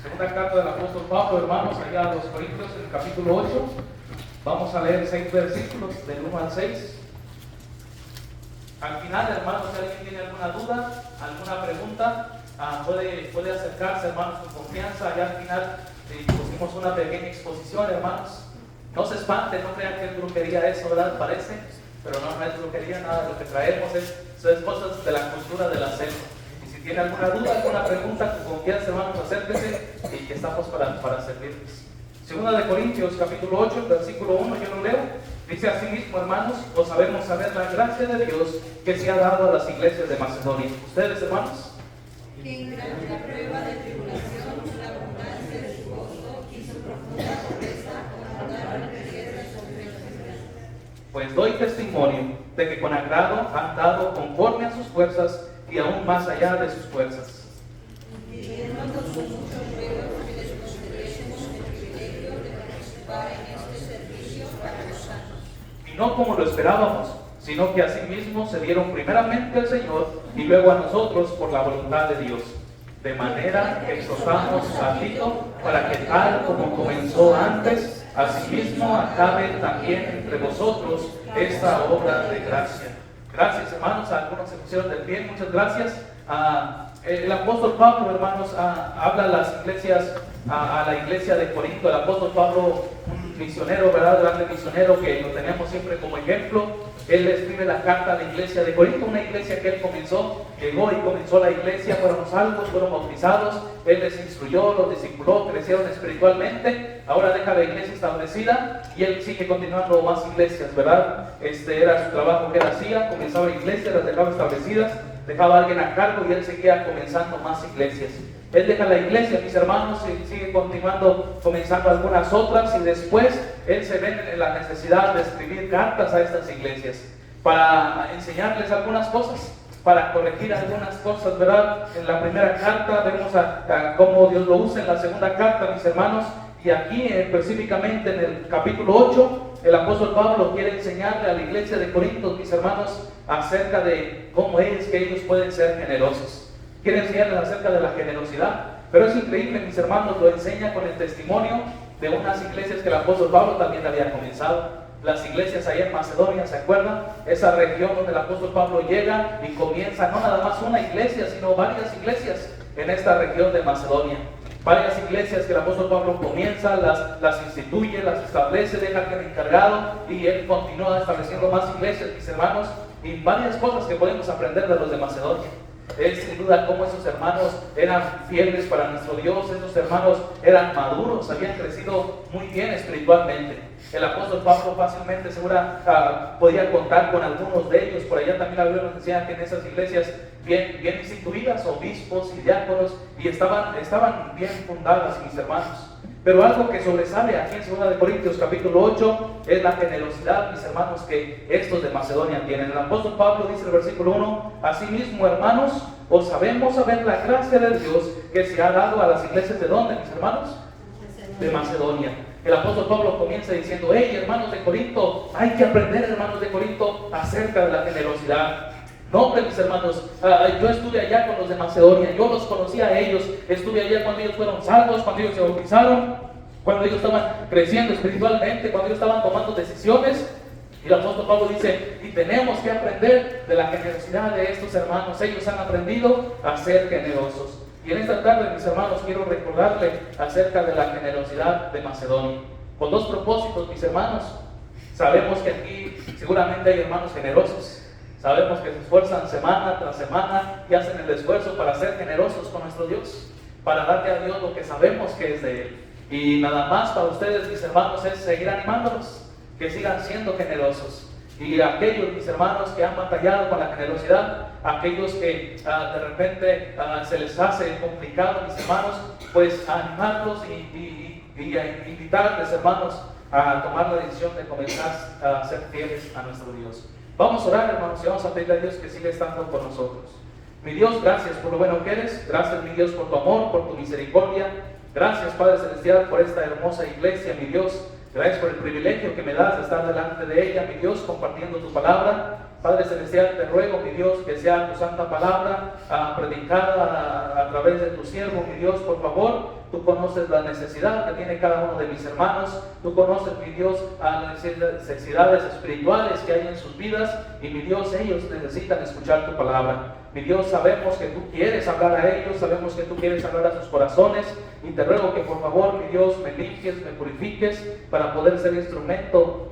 Segunda carta del apóstol Pablo, hermanos, allá a los Corintios, en el capítulo 8. Vamos a leer 6 versículos, del 1 al 6. Al final, hermanos, si alguien tiene alguna duda, alguna pregunta, puede acercarse, hermanos, con confianza. Allá al final pusimos una pequeña exposición, hermanos. No se espante, no crean que es brujería eso, ¿verdad? Parece, pero no es brujería, nada de lo que traemos son cosas de la cultura de la selva. Y si tiene alguna duda, alguna pregunta, con confianza, hermanos, acérquese y que estamos para servirles. Segunda de Corintios, capítulo 8, versículo 1, yo lo leo. Dice así mismo, hermanos, os sabemos saber la gracia de Dios que se ha dado a las iglesias de Macedonia. ¿Ustedes, hermanos? Que en grande prueba de tribulación, la abundancia de su gozo y su profunda pobreza aumentaron riquezas sobre nosotros. Pues doy testimonio de que con agrado han dado conforme a sus fuerzas y aún más allá de sus fuerzas. Pidiéndonos con muchos ruegos que les concediésemos el privilegio de participar en este servicio para los santos. Y no como lo esperábamos, sino que asimismo se dieron primeramente al Señor y luego a nosotros por la voluntad de Dios. De manera que exhortamos a Tito para que tal como comenzó antes, asimismo acabe también entre vosotros esta obra de gracia. Gracias, hermanos, a algunos se pusieron de pie, muchas gracias. El apóstol Pablo, hermanos, habla a las iglesias, a la iglesia de Corinto. El apóstol Pablo, un misionero, ¿verdad? Grande misionero que lo tenemos siempre como ejemplo. Él escribe la carta a la iglesia de Corinto, una iglesia que él comenzó, llegó y comenzó la iglesia, fueron salvos, fueron bautizados, él les instruyó, los discipuló, crecieron espiritualmente, ahora deja la iglesia establecida y él sigue continuando más iglesias, ¿verdad? Era su trabajo que él hacía, comenzaba iglesias, las dejaba establecidas, dejaba a alguien a cargo y él seguía comenzando más iglesias. Él deja la iglesia, mis hermanos, y sigue continuando, comenzando algunas otras, y después él se ve en la necesidad de escribir cartas a estas iglesias para enseñarles algunas cosas, para corregir algunas cosas, ¿verdad? En la primera carta vemos a cómo Dios lo usa. En la segunda carta, mis hermanos, y aquí específicamente en el capítulo 8, el apóstol Pablo quiere enseñarle a la iglesia de Corinto, mis hermanos, acerca de cómo es que ellos pueden ser generosos. Quiere enseñarles acerca de la generosidad, pero es increíble, mis hermanos, lo enseña con el testimonio de unas iglesias que el apóstol Pablo también había comenzado. Las iglesias allá en Macedonia, ¿se acuerdan? Esa región donde el apóstol Pablo llega y comienza no nada más una iglesia, sino varias iglesias en esta región de Macedonia. Varias iglesias que el apóstol Pablo comienza, las instituye, las establece, deja que el encargado y él continúa estableciendo más iglesias, mis hermanos, y varias cosas que podemos aprender de los de Macedonia. Es sin duda cómo esos hermanos eran fieles para nuestro Dios, esos hermanos eran maduros, habían crecido muy bien espiritualmente. El apóstol Pablo fácilmente podía contar con algunos de ellos. Por allá también la Biblia nos enseña que en esas iglesias bien instituidas, obispos y diáconos, y estaban bien fundadas, mis hermanos. Pero algo que sobresale aquí en 2 de Corintios capítulo 8 es la generosidad, mis hermanos, que estos de Macedonia tienen. El apóstol Pablo dice en el versículo 1: asimismo, hermanos, os sabemos saber la gracia de Dios que se ha dado a las iglesias. ¿De dónde, mis hermanos? De Macedonia. El apóstol Pablo comienza diciendo: hey, hermanos de Corinto, hay que aprender, hermanos de Corinto, acerca de la generosidad. No, hombre, mis hermanos, yo estuve allá con los de Macedonia, yo los conocí a ellos, estuve allá cuando ellos fueron salvos, cuando ellos se bautizaron, cuando ellos estaban creciendo espiritualmente, cuando ellos estaban tomando decisiones. Y el apóstol Pablo dice: y tenemos que aprender de la generosidad de estos hermanos. Ellos han aprendido a ser generosos. Y en esta tarde, mis hermanos, quiero recordarle acerca de la generosidad de Macedonia, con dos propósitos, mis hermanos. Sabemos que aquí seguramente hay hermanos generosos. Sabemos que se esfuerzan semana tras semana y hacen el esfuerzo para ser generosos con nuestro Dios, para darle a Dios lo que sabemos que es de Él. Y nada más para ustedes, mis hermanos, es seguir animándolos, que sigan siendo generosos. Y aquellos, mis hermanos, que han batallado con la generosidad, aquellos que de repente se les hace complicado, mis hermanos, pues animarlos y invitarles, hermanos, a tomar la decisión de comenzar a ser fieles a nuestro Dios. Vamos a orar, hermanos, y vamos a pedirle a Dios que siga estando con nosotros. Mi Dios, gracias por lo bueno que eres. Gracias, mi Dios, por tu amor, por tu misericordia. Gracias, Padre Celestial, por esta hermosa iglesia, mi Dios. Gracias por el privilegio que me das de estar delante de ella, mi Dios, compartiendo tu palabra. Padre Celestial, te ruego, mi Dios, que sea tu santa palabra predicada a través de tu siervo, mi Dios, por favor. Tú conoces la necesidad que tiene cada uno de mis hermanos. Tú conoces, mi Dios, a las necesidades espirituales que hay en sus vidas. Y, mi Dios, ellos necesitan escuchar tu palabra. Mi Dios, sabemos que tú quieres hablar a ellos, sabemos que tú quieres hablar a sus corazones. Y te ruego que, por favor, mi Dios, me limpies, me purifiques para poder ser instrumento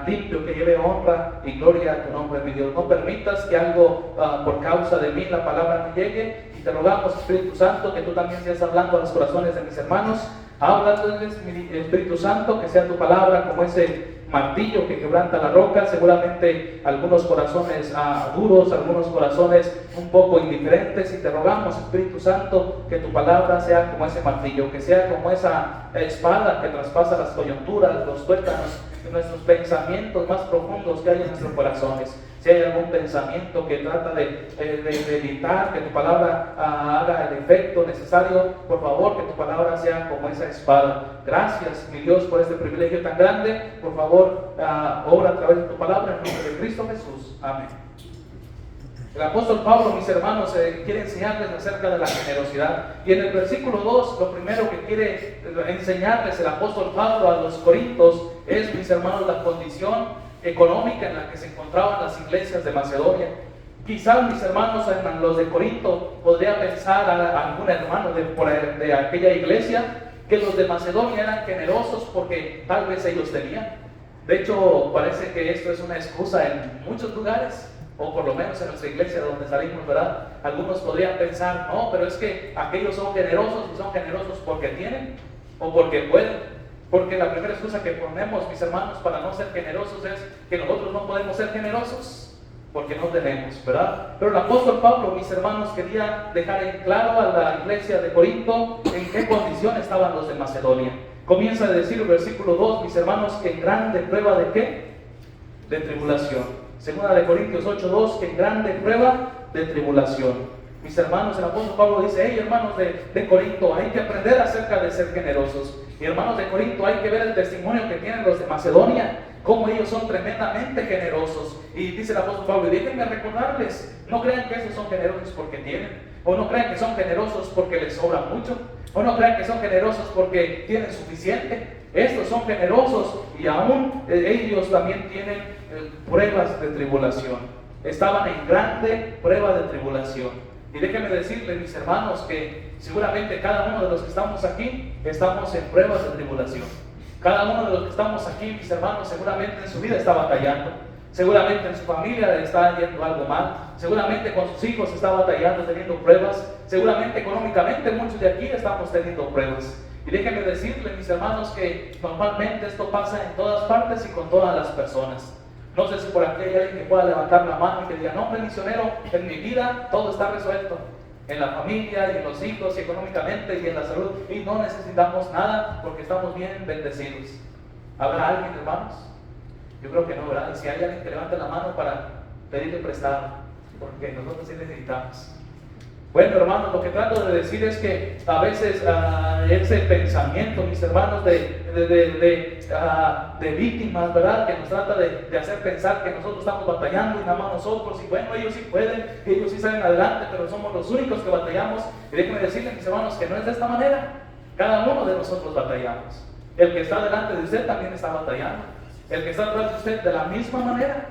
limpio que lleve honra y gloria a tu nombre, mi Dios. No permitas que algo por causa de mí la palabra no llegue. Te rogamos, Espíritu Santo, que tú también seas hablando a los corazones de mis hermanos. Háblales, mi Espíritu Santo, que sea tu palabra como ese martillo que quebranta la roca. Seguramente algunos corazones duros, algunos corazones un poco indiferentes. Y te rogamos, Espíritu Santo, que tu palabra sea como ese martillo, que sea como esa espada que traspasa las coyunturas, los tuétanos de nuestros pensamientos más profundos que hay en nuestros corazones. Si hay algún pensamiento que trata de evitar que tu palabra haga el efecto necesario, por favor, que tu palabra sea como esa espada. Gracias, mi Dios, por este privilegio tan grande. Por favor, obra a través de tu palabra en nombre de Cristo Jesús. Amén. El apóstol Pablo, mis hermanos, quiere enseñarles acerca de la generosidad. Y en el versículo 2, lo primero que quiere enseñarles el apóstol Pablo a los corintios es, mis hermanos, la condición económica en la que se encontraban las iglesias de Macedonia. Quizás, mis hermanos, en los de Corinto, podría pensar a algún hermano de aquella iglesia que los de Macedonia eran generosos porque tal vez ellos tenían. De hecho, parece que esto es una excusa en muchos lugares, o por lo menos en nuestra iglesia donde salimos, ¿verdad? Algunos podrían pensar, no, pero es que aquellos son generosos y son generosos porque tienen o porque pueden. Porque la primera excusa que ponemos, mis hermanos, para no ser generosos es que nosotros no podemos ser generosos porque no tenemos, ¿verdad? Pero el apóstol Pablo, mis hermanos, quería dejar en claro a la iglesia de Corinto en qué condición estaban los de Macedonia. Comienza a decir el versículo 2, mis hermanos, que en grande prueba de ¿qué? De tribulación. Segunda de Corintios 8:2, que en grande prueba de tribulación. Mis hermanos, el apóstol Pablo dice, hey, hermanos de Corinto, hay que aprender acerca de ser generosos. Y hermanos de Corinto, hay que ver el testimonio que tienen los de Macedonia, cómo ellos son tremendamente generosos. Y dice el apóstol Pablo, y déjenme recordarles, no crean que estos son generosos porque tienen, o no crean que son generosos porque les sobra mucho, o no crean que son generosos porque tienen suficiente. Estos son generosos y aún ellos también tienen pruebas de tribulación. Estaban en grande prueba de tribulación. Y déjenme decirles, mis hermanos, que seguramente cada uno de los que estamos aquí estamos en pruebas de tribulación. Cada uno de los que estamos aquí, mis hermanos, seguramente en su vida está batallando. Seguramente en su familia le está yendo algo mal. Seguramente con sus hijos está batallando, teniendo pruebas. Seguramente económicamente muchos de aquí estamos teniendo pruebas. Y déjenme decirles, mis hermanos, que normalmente esto pasa en todas partes y con todas las personas. No sé si por aquí hay alguien que pueda levantar la mano y que diga, no, hombre, misionero, en mi vida todo está resuelto. En la familia y en los hijos y económicamente y en la salud. Y no necesitamos nada porque estamos bien bendecidos. ¿Habrá alguien, hermanos? Yo creo que no, ¿verdad? Y si hay alguien que levante la mano para pedirle prestado, porque nosotros sí necesitamos. Bueno, hermanos, lo que trato de decir es que a veces ese pensamiento, mis hermanos, de víctimas, ¿verdad? Que nos trata de hacer pensar que nosotros estamos batallando y nada más nosotros, y bueno, ellos sí pueden, ellos sí salen adelante, pero somos los únicos que batallamos. Y déjenme decirles, mis hermanos, que no es de esta manera. Cada uno de nosotros batallamos. El que está delante de usted también está batallando. El que está atrás de usted de la misma manera.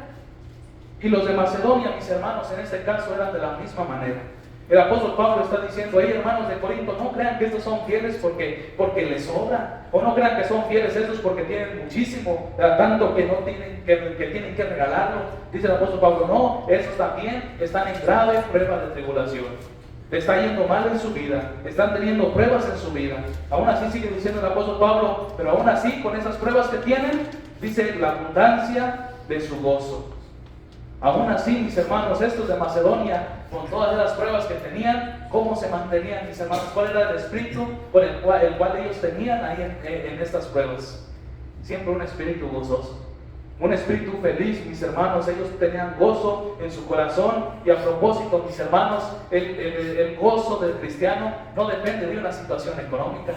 Y los de Macedonia, mis hermanos, en este caso eran de la misma manera. El apóstol Pablo está diciendo, hey, hermanos de Corinto, no crean que estos son fieles porque les sobra, o no crean que son fieles estos porque tienen muchísimo, tanto que no tienen que tienen que regalarlo. Dice el apóstol Pablo, no, estos también están en grave prueba de tribulación. Le está yendo mal en su vida, están teniendo pruebas en su vida. Aún así sigue diciendo el apóstol Pablo, pero aún así con esas pruebas que tienen, dice la abundancia de su gozo. Aún así, mis hermanos, estos de Macedonia, con todas las pruebas que tenían, ¿cómo se mantenían, mis hermanos? ¿Cuál era el espíritu por el cual ellos tenían ahí en estas pruebas? Siempre un espíritu gozoso, un espíritu feliz, mis hermanos. Ellos tenían gozo en su corazón. Y a propósito, mis hermanos, el gozo del cristiano no depende de una situación económica.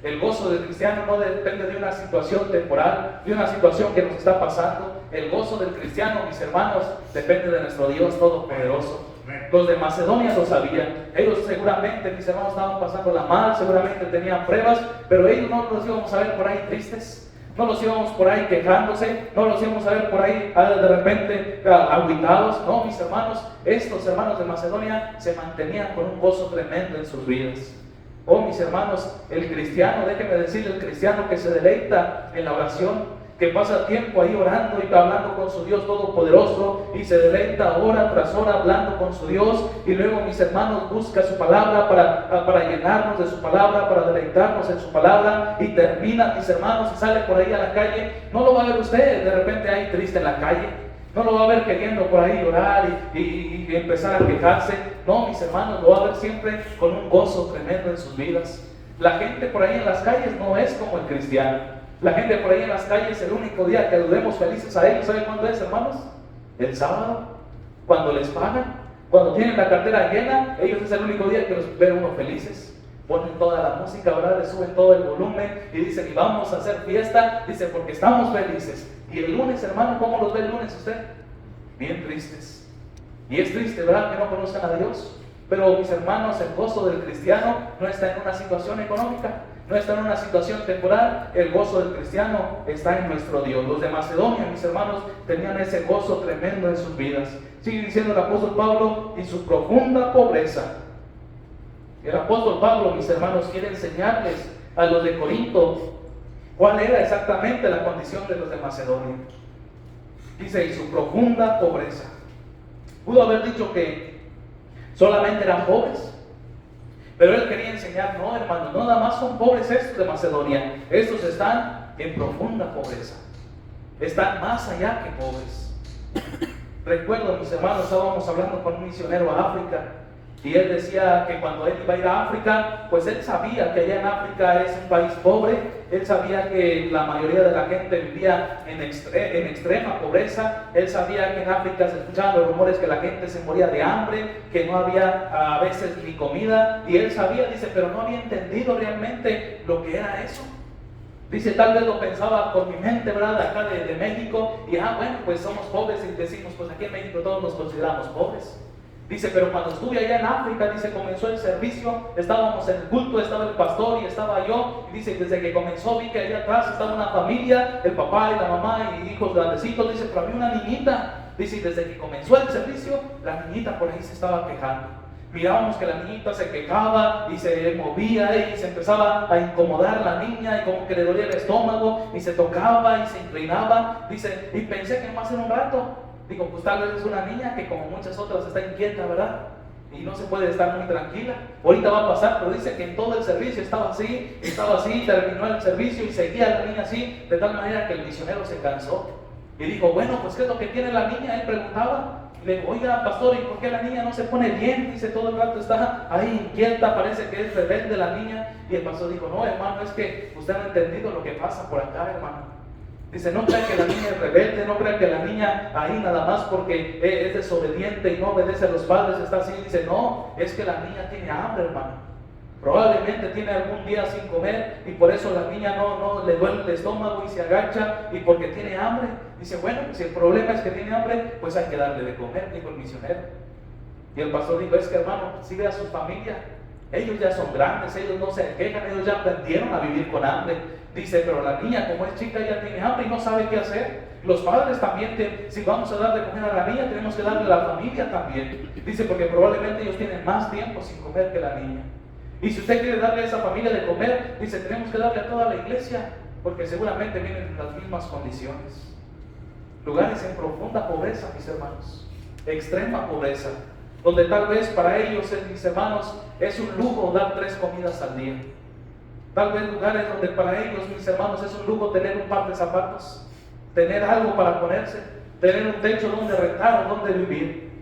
El gozo del cristiano no depende de una situación temporal, de una situación que nos está pasando. El gozo del cristiano, mis hermanos, depende de nuestro Dios Todopoderoso. Los de Macedonia lo sabían. Ellos seguramente, mis hermanos, estaban pasándola mal, seguramente tenían pruebas, pero ellos no los íbamos a ver por ahí tristes. No los íbamos por ahí quejándose, no los íbamos a ver por ahí de repente agüitados. No, mis hermanos, estos hermanos de Macedonia se mantenían con un gozo tremendo en sus vidas. Oh, mis hermanos, el cristiano, déjenme decirle, el cristiano que se deleita en la oración, que pasa tiempo ahí orando y hablando con su Dios Todopoderoso, y se deleita hora tras hora hablando con su Dios, y luego, mis hermanos, busca su palabra para llenarnos de su palabra, para deleitarnos en su palabra, y termina, mis hermanos, y sale por ahí a la calle. No lo va a ver usted de repente ahí triste en la calle, no lo va a ver queriendo por ahí llorar y empezar a quejarse. No, mis hermanos, lo va a ver siempre con un gozo tremendo en sus vidas. La gente por ahí en las calles no es como el cristiano. La gente por ahí en las calles, el único día que dudemos felices a ellos, ¿saben cuándo es, hermanos? El sábado, cuando les pagan, cuando tienen la cartera llena, ellos es el único día que los ve uno felices. Ponen toda la música, ¿verdad? Le suben todo el volumen y dicen, y vamos a hacer fiesta, dicen, porque estamos felices. Y el lunes, hermano, ¿cómo los ve el lunes usted? Bien tristes. Y es triste, ¿verdad?, que no conozcan a Dios. Pero, mis hermanos, el gozo del cristiano no está en una situación económica, no está en una situación temporal. El gozo del cristiano está en nuestro Dios. Los de Macedonia, mis hermanos, tenían ese gozo tremendo en sus vidas. Sigue diciendo el apóstol Pablo, y su profunda pobreza. El apóstol Pablo, mis hermanos, quiere enseñarles a los de Corinto cuál era exactamente la condición de los de Macedonia. Dice, y su profunda pobreza. Pudo haber dicho que solamente eran pobres, pero él quería enseñar, no, hermanos, no nada más son pobres estos de Macedonia, estos están en profunda pobreza, están más allá que pobres. Recuerdo, mis hermanos, estábamos hablando con un misionero a África, y él decía que cuando él iba a ir a África, pues él sabía que allá en África es un país pobre, él sabía que la mayoría de la gente vivía en extrema pobreza, él sabía que en África se escuchaban los rumores que la gente se moría de hambre, que no había a veces ni comida, y él sabía, dice, pero no había entendido realmente lo que era eso. Dice, tal vez lo pensaba por mi mente, ¿verdad?, acá de México, y bueno, pues somos pobres y decimos, pues aquí en México todos nos consideramos pobres. Dice, pero cuando estuve allá en África, dice, comenzó el servicio, estábamos en el culto, estaba el pastor y estaba yo, y dice, desde que comenzó vi que allá atrás estaba una familia, el papá y la mamá y hijos grandecitos, dice, pero había una niñita, dice, y desde que comenzó el servicio, la niñita por ahí se estaba quejando. Mirábamos que la niñita se quejaba y se movía y se empezaba a incomodar la niña y como que le dolía el estómago y se tocaba y se inclinaba, dice, y pensé que más en un rato, digo, pues tal vez es una niña que como muchas otras está inquieta, ¿verdad? Y no se puede estar muy tranquila. Ahorita va a pasar, pero dice que en todo el servicio estaba así, terminó el servicio y seguía la niña así, de tal manera que el misionero se cansó. Y dijo, bueno, pues ¿qué es lo que tiene la niña? Él preguntaba. Y le dijo, oiga, pastor, ¿y por qué la niña no se pone bien? Dice, todo el rato está ahí inquieta, parece que es rebelde la niña. Y el pastor dijo, no, hermano, es que usted no ha entendido lo que pasa por acá, hermano. Dice, no crea que la niña es rebelde, no crea que la niña ahí nada más porque es desobediente y no obedece a los padres está así. Dice, no, es que la niña tiene hambre, hermano. Probablemente tiene algún día sin comer y por eso la niña no le duele el estómago y se agacha y porque tiene hambre. Dice, bueno, si el problema es que tiene hambre, pues hay que darle de comer, dijo el misionero. Y el pastor dijo, es que, hermano, si ve a su familia, ellos ya son grandes, ellos no se quejan, ellos ya aprendieron a vivir con hambre. Dice, pero la niña, como es chica, ya tiene hambre y no sabe qué hacer. Los padres también, si vamos a dar de comer a la niña, tenemos que darle a la familia también. Dice, porque probablemente ellos tienen más tiempo sin comer que la niña. Y si usted quiere darle a esa familia de comer, dice, tenemos que darle a toda la iglesia, porque seguramente vienen en las mismas condiciones. Lugares en profunda pobreza, mis hermanos, extrema pobreza, donde tal vez para ellos, mis hermanos, es un lujo dar 3 comidas al día. Tal vez lugares donde para ellos, mis hermanos, es un lujo tener un par de zapatos, tener algo para ponerse, tener un techo donde rentar o donde vivir.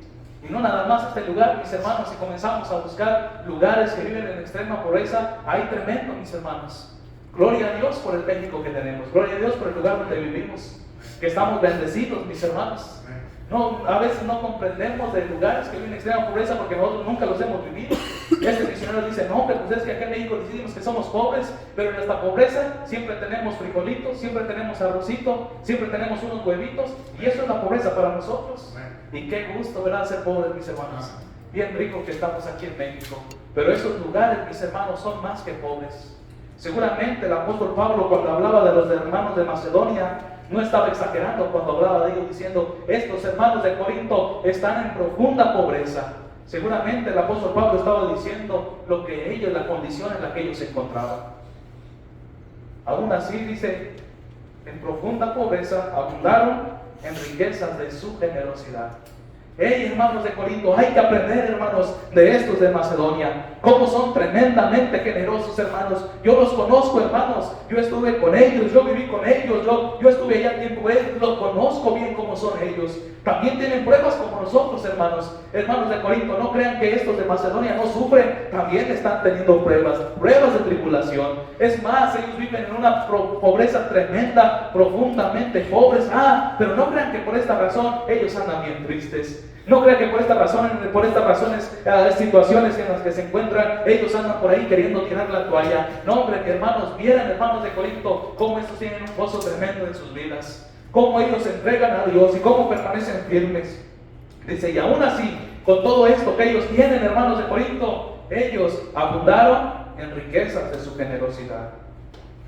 Y no nada más este lugar, mis hermanos, si comenzamos a buscar lugares que viven en extrema pobreza, hay tremendo, mis hermanos. Gloria a Dios por el México que tenemos, gloria a Dios por el lugar donde vivimos, que estamos bendecidos, mis hermanos. No, a veces no comprendemos de lugares que viven en extrema pobreza porque nosotros nunca los hemos vivido. Este misionero dice, no, hombre, pues es que acá en México decidimos que somos pobres, pero en nuestra pobreza siempre tenemos frijolitos, siempre tenemos arrocito, siempre tenemos unos huevitos, y eso es la pobreza para nosotros. Y qué gusto, ¿verdad?, ser pobres, mis hermanos. Bien rico que estamos aquí en México, pero esos lugares, mis hermanos, son más que pobres. Seguramente el apóstol Pablo, cuando hablaba de los hermanos de Macedonia, no estaba exagerando cuando hablaba de ellos, diciendo, estos hermanos de Corinto están en profunda pobreza. Seguramente el apóstol Pablo estaba diciendo lo que ellos, la condición en la que ellos se encontraban. Aún así, dice, en profunda pobreza abundaron en riquezas de su generosidad. Hey, hermanos de Corinto, hay que aprender, hermanos, de estos de Macedonia. Cómo son tremendamente generosos, hermanos. Yo los conozco, hermanos. Yo estuve con ellos, yo viví con ellos, yo estuve allá tiempo, los conozco bien cómo son ellos. También tienen pruebas como nosotros, hermanos. Hermanos de Corinto, no crean que estos de Macedonia no sufren. También están teniendo pruebas de tribulación. Es más, ellos viven en una pobreza tremenda, profundamente pobres. Pero no crean que por esta razón ellos andan bien tristes. No crean que por estas razones, situaciones en las que se encuentran, ellos andan por ahí queriendo tirar la toalla. No, hombre, que hermanos, vieran, hermanos de Corinto, cómo estos tienen un gozo tremendo en sus vidas. Cómo ellos se entregan a Dios y cómo permanecen firmes. Dice, y aún así, con todo esto que ellos tienen, hermanos de Corinto, ellos abundaron en riquezas de su generosidad.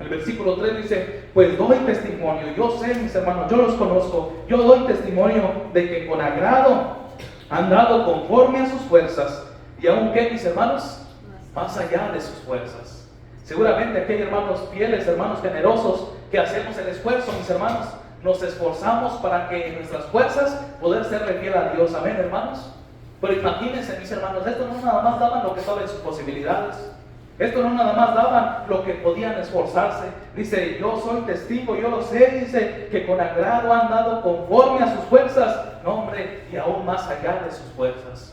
El versículo 3 dice, pues doy testimonio, yo sé, mis hermanos, yo los conozco, yo doy testimonio de que con agrado han dado conforme a sus fuerzas, y aún que, mis hermanos, más allá de sus fuerzas. Seguramente aquí hay hermanos fieles, hermanos generosos, que hacemos el esfuerzo, mis hermanos, nos esforzamos para que en nuestras fuerzas poder serle fiel a Dios. Amén, hermanos. Pero imagínense, mis hermanos, esto no nada más daban lo que estaba en sus posibilidades. Esto no nada más daban lo que podían esforzarse. Dice, yo soy testigo, yo lo sé, dice, que con agrado han dado conforme a sus fuerzas. No, hombre, y aún más allá de sus fuerzas.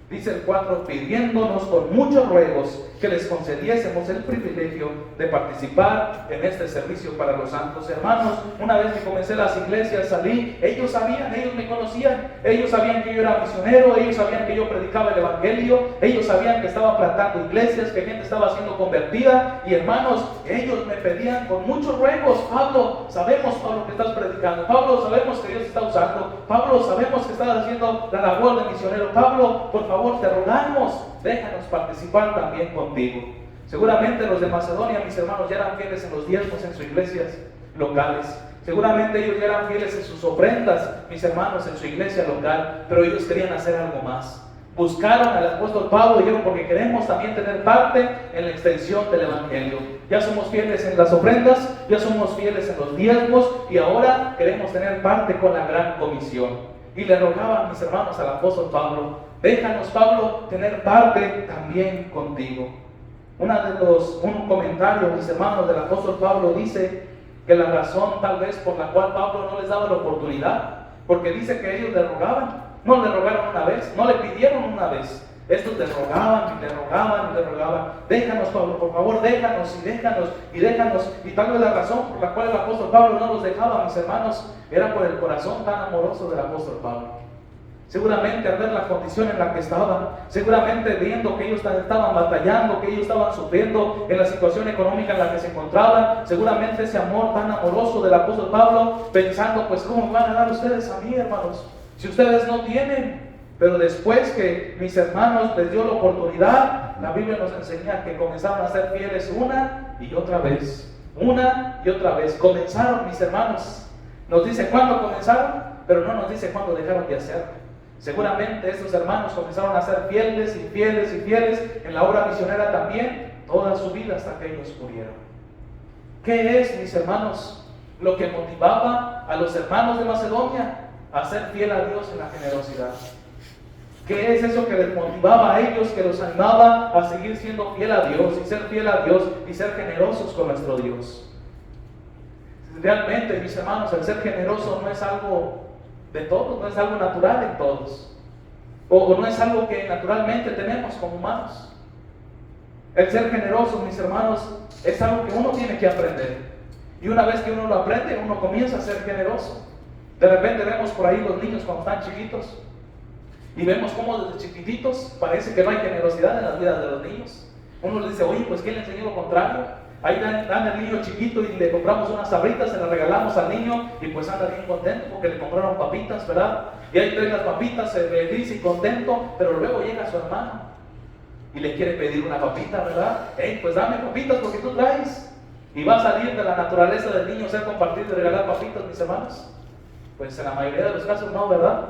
Dice el 4, pidiéndonos con muchos ruegos que les concediésemos el privilegio de participar en este servicio para los santos. Hermanos, una vez que comencé las iglesias, salí, ellos sabían, ellos me conocían, ellos sabían que yo era misionero, ellos sabían que yo predicaba el evangelio, ellos sabían que estaba plantando iglesias, que gente estaba siendo convertida, y hermanos, ellos me pedían con muchos ruegos, Pablo, sabemos, Pablo, que estás predicando, Pablo, sabemos que Dios está usando, Pablo, sabemos que estás haciendo la labor de misionero, Pablo, por favor, te rogamos, déjanos participar también contigo. Seguramente los de Macedonia, mis hermanos, ya eran fieles en los diezmos en sus iglesias locales. Seguramente ellos ya eran fieles en sus ofrendas, mis hermanos, en su iglesia local, pero ellos querían hacer algo más. Buscaron al apóstol Pablo y dijeron, porque queremos también tener parte en la extensión del evangelio. Ya somos fieles en las ofrendas, ya somos fieles en los diezmos, y ahora queremos tener parte con la gran comisión. Y le rogaban, mis hermanos, al apóstol Pablo, déjanos, Pablo, tener parte también contigo. Un comentario, mis hermanos, del apóstol Pablo dice que la razón tal vez por la cual Pablo no les daba la oportunidad, porque dice que ellos le rogaban, no le rogaron una vez, no le pidieron una vez. Estos le rogaban y le rogaban y le rogaban, déjanos, Pablo, por favor, déjanos y déjanos y déjanos. Y tal vez la razón por la cual el apóstol Pablo no los dejaba, mis hermanos, era por el corazón tan amoroso del apóstol Pablo. Seguramente al ver la condición en la que estaban, seguramente viendo que ellos estaban batallando, que ellos estaban sufriendo en la situación económica en la que se encontraban, seguramente ese amor tan amoroso del apóstol Pablo, pensando, pues, ¿cómo van a dar ustedes a mí, hermanos? Si ustedes no tienen. Pero después que mis hermanos les dio la oportunidad, la Biblia nos enseña que comenzaron a ser fieles una y otra vez. Comenzaron, mis hermanos. Nos dice cuándo comenzaron, pero no nos dice cuándo dejaron de hacerlo. Seguramente estos hermanos comenzaron a ser fieles y fieles y fieles en la obra misionera también, toda su vida hasta que ellos murieron. ¿Qué es, mis hermanos, lo que motivaba a los hermanos de Macedonia a ser fiel a Dios en la generosidad? ¿Qué es eso que les motivaba a ellos, que los animaba a seguir siendo fiel a Dios y ser fiel a Dios y ser generosos con nuestro Dios? Realmente, mis hermanos, el ser generoso no es algo de todos, no es algo natural en todos, o no es algo que naturalmente tenemos como humanos. El ser generoso, mis hermanos, es algo que uno tiene que aprender, y una vez que uno lo aprende, uno comienza a ser generoso. De repente vemos por ahí los niños cuando están chiquitos, Y vemos cómo desde chiquititos parece que no hay generosidad en las vidas de los niños. Uno le dice, oye, pues ¿quién le enseñó lo contrario? Ahí dan al niño chiquito y le compramos unas sabritas, se las regalamos al niño y pues anda bien contento porque le compraron papitas, ¿verdad? Y ahí trae las papitas, feliz y contento, pero luego llega su hermano y le quiere pedir una papita, ¿verdad? Hey, pues dame papitas porque tú traes. Y va a salir de la naturaleza del niño ser compartir y regalar papitas, mis hermanos. Pues en la mayoría de los casos no, ¿verdad?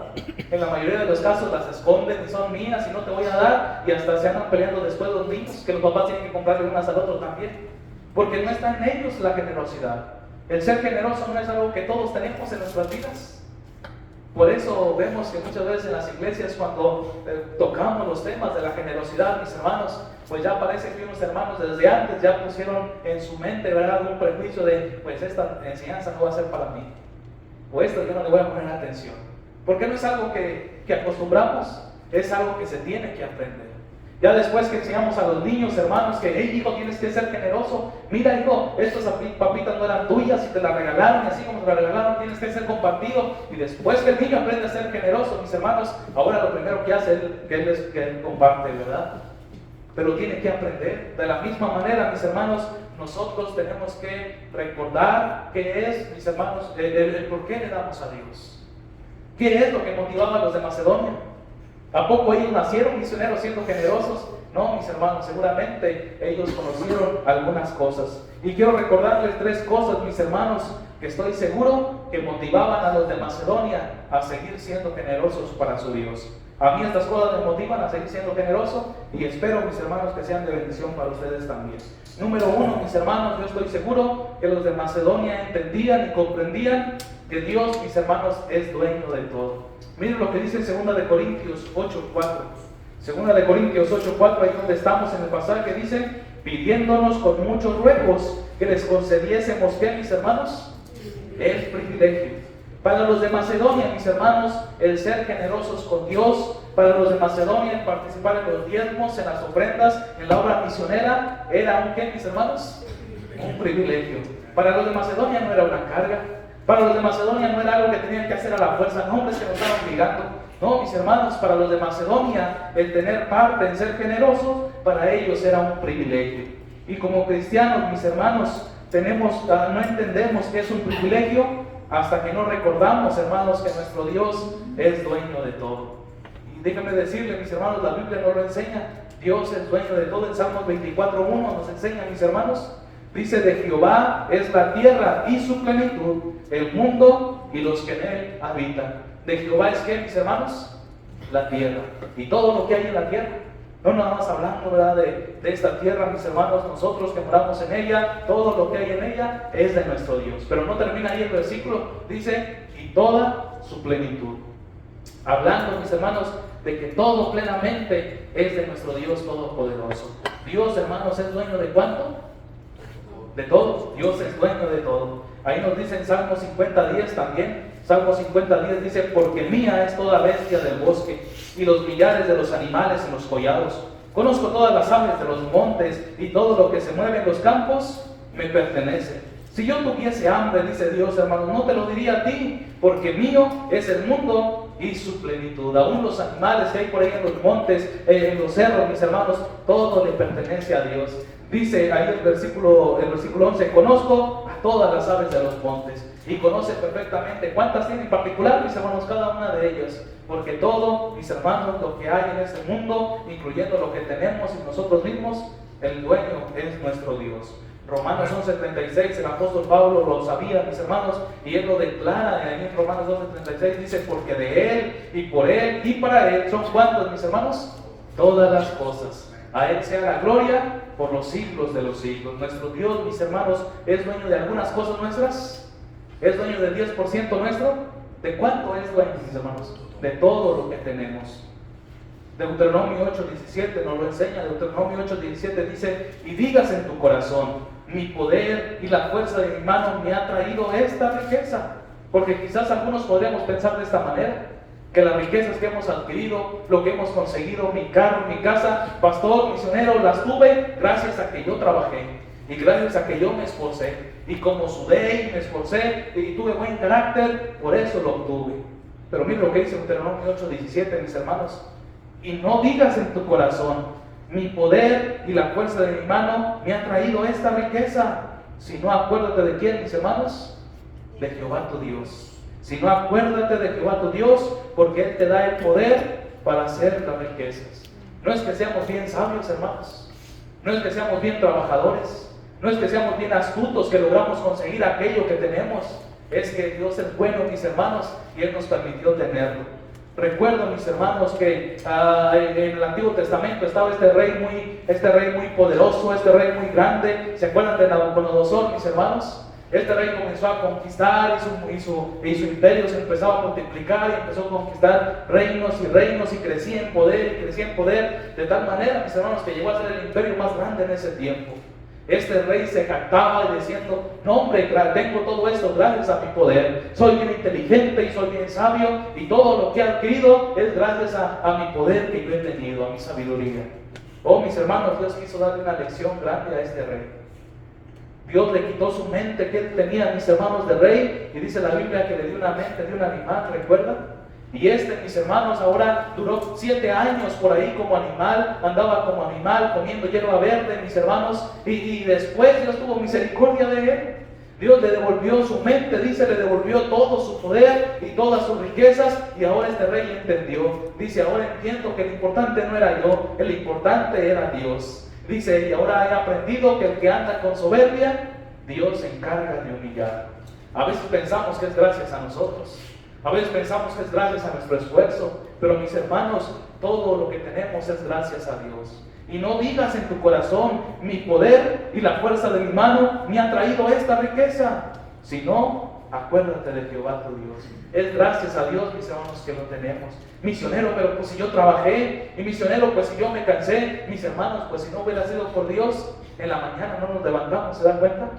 En la mayoría de los casos las esconden y son mías y no te voy a dar, y hasta se andan peleando después los niños, que los papás tienen que comprarle unas al otro también, porque no está en ellos la generosidad. El ser generoso no es algo que todos tenemos en nuestras vidas. Por eso vemos que muchas veces en las iglesias cuando tocamos los temas de la generosidad, mis hermanos, pues ya parece que unos hermanos desde antes ya pusieron en su mente, ¿verdad?, un prejuicio de, pues esta enseñanza no va a ser para mí, o esto yo no le voy a poner atención, porque no es algo que acostumbramos, es algo que se tiene que aprender. Ya después que enseñamos a los niños, hermanos, que, hey, hijo, tienes que ser generoso. Mira, hijo, estas papitas no eran tuyas y te las regalaron, y así como te las regalaron, tienes que ser compartido. Y después que el niño aprende a ser generoso, mis hermanos, ahora lo primero que hace es que él comparte, ¿verdad? Pero tiene que aprender. De la misma manera, mis hermanos, nosotros tenemos que recordar qué es, mis hermanos, el por qué le damos a Dios. ¿Qué es lo que motivaba a los de Macedonia? ¿A poco ellos nacieron misioneros siendo generosos? No, mis hermanos, seguramente ellos conocieron algunas cosas. Y quiero recordarles 3 cosas, mis hermanos, que estoy seguro que motivaban a los de Macedonia a seguir siendo generosos para su Dios. A mí estas cosas me motivan a seguir siendo generoso y espero, mis hermanos, que sean de bendición para ustedes también. Número 1, mis hermanos, yo estoy seguro que los de Macedonia entendían y comprendían que Dios, mis hermanos, es dueño de todo. Miren lo que dice en 2 Corintios 8:4. 2 Corintios 8:4, ahí donde estamos en el pasaje, dice, pidiéndonos con muchos ruegos que les concediésemos, ¿qué, mis hermanos? El privilegio. Para los de Macedonia, mis hermanos, el ser generosos con Dios, para los de Macedonia, el participar en los diezmos, en las ofrendas, en la obra misionera, era un ¿qué, mis hermanos? Un privilegio. Para los de Macedonia no era una carga. Para los de Macedonia no era algo que tenían que hacer a la fuerza, no, hombres que nos estaban obligando. No, mis hermanos, para los de Macedonia, el tener parte en ser generosos, para ellos era un privilegio. Y como cristianos, mis hermanos, no entendemos que es un privilegio hasta que no recordamos, hermanos, que nuestro Dios es dueño de todo. Y déjenme decirle, mis hermanos, la Biblia nos lo enseña, Dios es dueño de todo. En Salmos 24:1 nos enseña, mis hermanos, dice, de Jehová es la tierra y su plenitud, el mundo y los que en él habitan. De Jehová es ¿qué, mis hermanos? La tierra y todo lo que hay en la tierra. No nada más hablando, ¿verdad?, de esta tierra, mis hermanos, nosotros que moramos en ella, todo lo que hay en ella es de nuestro Dios. Pero no termina ahí el versículo, dice, y toda su plenitud. Hablando, mis hermanos, de que todo plenamente es de nuestro Dios Todopoderoso. Dios, hermanos, es dueño de ¿cuánto? De todo. Dios es dueño de todo. Ahí nos dice en Salmo 50:10 también. Salmo 50:10 dice, porque mía es toda bestia del bosque y los millares de los animales en los collados. Conozco todas las aves de los montes y todo lo que se mueve en los campos me pertenece. Si yo tuviese hambre, dice Dios, hermanos, no te lo diría a ti, porque mío es el mundo y su plenitud. Aún los animales que hay por ahí en los montes, en los cerros, mis hermanos, todo le pertenece a Dios. Dice ahí el versículo 11, conozco a todas las aves de los montes. Y conoce perfectamente cuántas tiene en particular, mis hermanos, cada una de ellas. Porque todo, mis hermanos, lo que hay en este mundo, incluyendo lo que tenemos y nosotros mismos, el dueño es nuestro Dios. Romanos 11:36, el apóstol Pablo lo sabía, mis hermanos, y él lo declara ahí en Romanos 11:36, dice, porque de él y por él y para él son ¿cuántos, mis hermanos? Todas las cosas. A él sea la gloria por los siglos de los siglos. Nuestro Dios, mis hermanos, es dueño de algunas cosas nuestras. ¿Es dueño del 10% nuestro? ¿De cuánto es dueño, mis hermanos? De todo lo que tenemos. Deuteronomio 8:17 nos lo enseña. Deuteronomio 8:17 dice, y digas en tu corazón, mi poder y la fuerza de mi mano me ha traído esta riqueza. Porque quizás algunos podríamos pensar de esta manera, que las riquezas que hemos adquirido, lo que hemos conseguido, mi carro, mi casa, pastor, misionero, las tuve gracias a que yo trabajé y gracias a que yo me esforcé. Y como sudé y me esforcé y tuve buen carácter, por eso lo obtuve. Pero mira lo que dice Deuteronomio 8:17, mis hermanos. Y no digas en tu corazón, mi poder y la fuerza de mi mano me han traído esta riqueza. Si no, acuérdate de quién, mis hermanos, de Jehová tu Dios. Si no, acuérdate de Jehová tu Dios, porque Él te da el poder para hacer las riquezas. No es que seamos bien sabios, hermanos. No es que seamos bien trabajadores. No es que seamos bien astutos, que logramos conseguir aquello que tenemos. Es que Dios es bueno, mis hermanos, y Él nos permitió tenerlo. Recuerdo, mis hermanos, que en el Antiguo Testamento estaba este rey muy poderoso, este rey muy grande. ¿Se acuerdan de Nabucodonosor, mis hermanos? Este rey comenzó a conquistar y su imperio se empezaba a multiplicar y empezó a conquistar reinos y crecía en poder, de tal manera, mis hermanos, que llegó a ser el imperio más grande en ese tiempo. Este rey se jactaba diciendo, no hombre, tengo todo esto gracias a mi poder, soy bien inteligente y soy bien sabio, y todo lo que he adquirido es gracias a mi poder que yo he tenido, a mi sabiduría. Oh, mis hermanos, Dios quiso darle una lección grande a este rey. Dios le quitó su mente que él tenía, mis hermanos, de rey, y dice la Biblia que le dio una mente de un animal, ¿recuerdan? Y mis hermanos, ahora duró 7 años por ahí como animal, andaba como animal comiendo hierba verde, mis hermanos, y después Dios tuvo misericordia de él. Dios le devolvió su mente, dice, le devolvió todo su poder y todas sus riquezas, y ahora este rey entendió. Dice, ahora entiendo que el importante no era yo, el importante era Dios. Dice, y ahora he aprendido que el que anda con soberbia, Dios se encarga de humillar. A veces pensamos que es gracias a nosotros. A veces pensamos que es gracias a nuestro esfuerzo, pero mis hermanos, todo lo que tenemos es gracias a Dios. Y no digas en tu corazón, mi poder y la fuerza de mi mano me han traído esta riqueza. Sino, acuérdate de Jehová tu Dios. Es gracias a Dios, mis hermanos, que lo tenemos. Misionero, pero pues si yo trabajé, y misionero, pues si yo me cansé, mis hermanos, pues si no hubiera sido por Dios, en la mañana no nos levantamos, ¿se dan cuenta?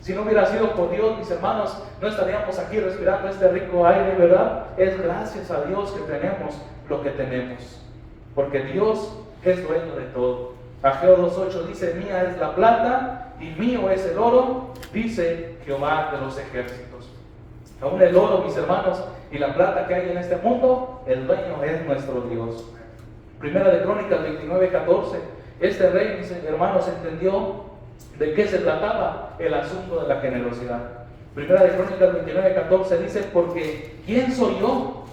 Si no hubiera sido por Dios, mis hermanos, no estaríamos aquí respirando este rico aire, ¿verdad? Es gracias a Dios que tenemos lo que tenemos. Porque Dios es dueño de todo. Ageo 2:8 dice, mía es la plata y mío es el oro, dice Jehová de los ejércitos. Aún el oro, mis hermanos, y la plata que hay en este mundo, el dueño es nuestro Dios. Primera de Crónicas 29:14. Este rey, mis hermanos, entendió de qué se trataba el asunto de la generosidad. Primera de Crónicas 29:14 dice, porque ¿quién soy yo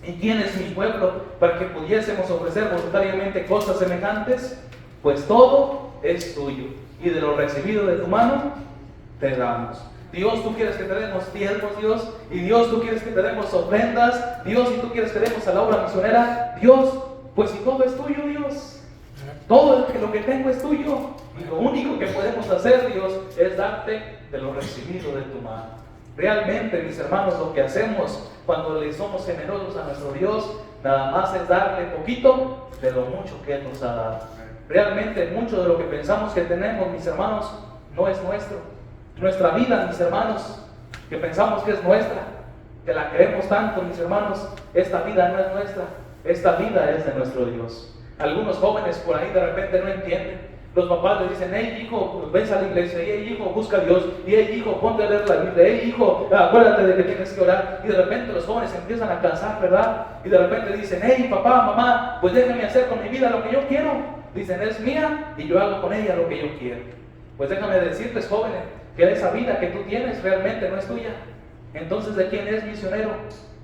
y quién es mi pueblo para que pudiésemos ofrecer voluntariamente cosas semejantes? Pues todo es tuyo, y de lo recibido de tu mano te damos. Dios, tú quieres que te demos diezmos, Dios, y Dios, tú quieres que te demos ofrendas, Dios, y tú quieres que demos a la obra misionera, Dios, pues si todo es tuyo, Dios. Todo lo que tengo es tuyo, y lo único que podemos hacer, Dios, es darte de lo recibido de tu mano. Realmente, mis hermanos, lo que hacemos cuando le somos generosos a nuestro Dios, nada más es darle poquito de lo mucho que Él nos ha dado. Realmente, mucho de lo que pensamos que tenemos, mis hermanos, no es nuestro. Nuestra vida, mis hermanos, que pensamos que es nuestra, que la queremos tanto, mis hermanos, esta vida no es nuestra, esta vida es de nuestro Dios. Algunos jóvenes por ahí de repente no entienden. Los papás les dicen, hey hijo, ves a la iglesia, y hey hijo, busca a Dios, y hey hijo, ponte a leer la Biblia, hey hijo, acuérdate de que tienes que orar. Y de repente los jóvenes empiezan a cansar, ¿verdad? Y de repente dicen, hey papá, mamá, pues déjame hacer con mi vida lo que yo quiero. Dicen, es mía y yo hago con ella lo que yo quiero. Pues déjame decirles, jóvenes, que esa vida que tú tienes realmente no es tuya. Entonces, ¿de quién es misionero?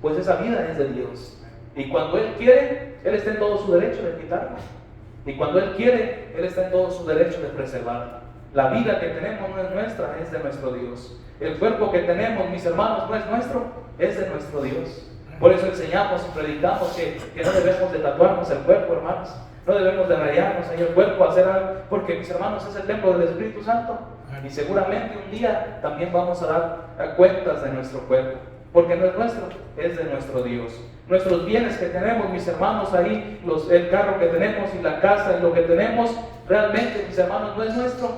Pues esa vida es de Dios. Y cuando Él quiere, Él está en todo su derecho de quitarla. Y cuando Él quiere, Él está en todo su derecho de preservarla. La vida que tenemos no es nuestra, es de nuestro Dios. El cuerpo que tenemos, mis hermanos, no es nuestro, es de nuestro Dios. Por eso enseñamos y predicamos que no debemos de tatuarnos el cuerpo, hermanos. No debemos de rayarnos ahí el cuerpo, hacer algo, porque mis hermanos es el templo del Espíritu Santo. Y seguramente un día también vamos a dar cuentas de nuestro cuerpo. Porque no es nuestro, es de nuestro Dios. Nuestros bienes que tenemos, mis hermanos, ahí, el carro que tenemos y la casa y lo que tenemos, realmente, mis hermanos, no es nuestro.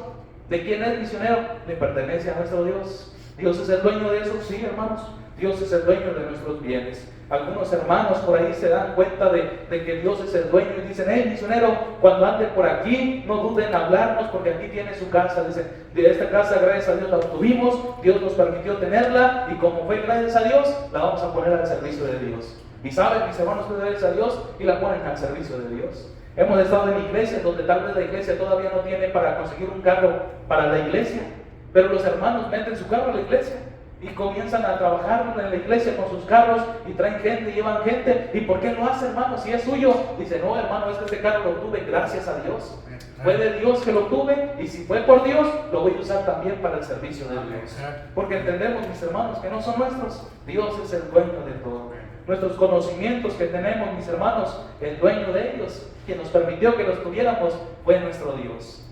¿De quién es misionero? Le pertenece a nuestro Dios. Dios es el dueño de eso, sí, hermanos. Dios es el dueño de nuestros bienes. Algunos hermanos por ahí se dan cuenta de que Dios es el dueño y dicen, hey misionero, cuando ande por aquí, no duden en hablarnos porque aquí tiene su casa. Dicen, de esta casa gracias a Dios la obtuvimos, Dios nos permitió tenerla y como fue gracias a Dios, la vamos a poner al servicio de Dios. Y saben, mis hermanos, que deben a Dios y la ponen al servicio de Dios. Hemos estado en iglesias donde tal vez la iglesia todavía no tiene para conseguir un carro para la iglesia, pero los hermanos meten su carro a la iglesia y comienzan a trabajar en la iglesia con sus carros y traen gente, llevan gente. ¿Y por qué lo hace, hermano? Si es suyo. Dice, no, hermano, este carro lo tuve gracias a Dios. Fue de Dios que lo tuve, y si fue por Dios, lo voy a usar también para el servicio de Dios. Porque entendemos, mis hermanos, que no son nuestros. Dios es el dueño de todo. Nuestros conocimientos que tenemos, mis hermanos, el dueño de ellos, quien nos permitió que los tuviéramos, fue nuestro Dios.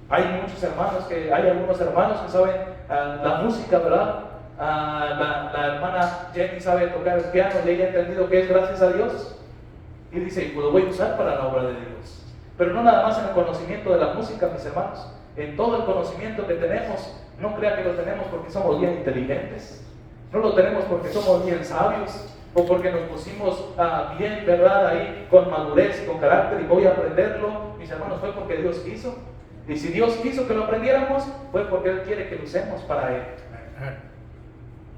Hay algunos hermanos que saben la música, ¿verdad? La hermana Jenny sabe tocar el piano y ella ha entendido que es gracias a Dios. Y dice, pues lo voy a usar para la obra de Dios. Pero no nada más en el conocimiento de la música, mis hermanos. En todo el conocimiento que tenemos, no crea que lo tenemos porque somos bien inteligentes. No lo tenemos porque somos bien sabios o porque nos pusimos bien, ¿verdad? Ahí con madurez y con carácter y voy a aprenderlo. Mis hermanos, fue porque Dios quiso. Y si Dios quiso que lo aprendiéramos, fue porque Él quiere que lo usemos para Él.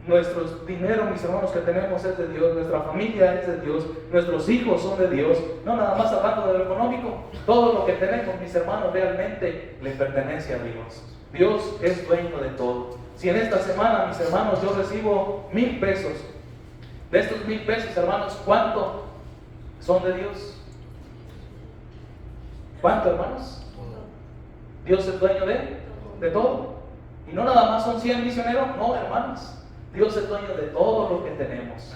Nuestro dinero, mis hermanos, que tenemos es de Dios, nuestra familia es de Dios, nuestros hijos son de Dios. No nada más hablando de lo económico, todo lo que tenemos, mis hermanos, realmente le pertenece a Dios. Dios es dueño de todo. Si en esta semana, mis hermanos, yo recibo 1,000 pesos, de estos 1,000 pesos, hermanos, ¿cuánto son de Dios? ¿Cuánto, hermanos? Dios es dueño de todo. Y no nada más son 100 misioneros, no, hermanos. Dios es dueño de todo lo que tenemos.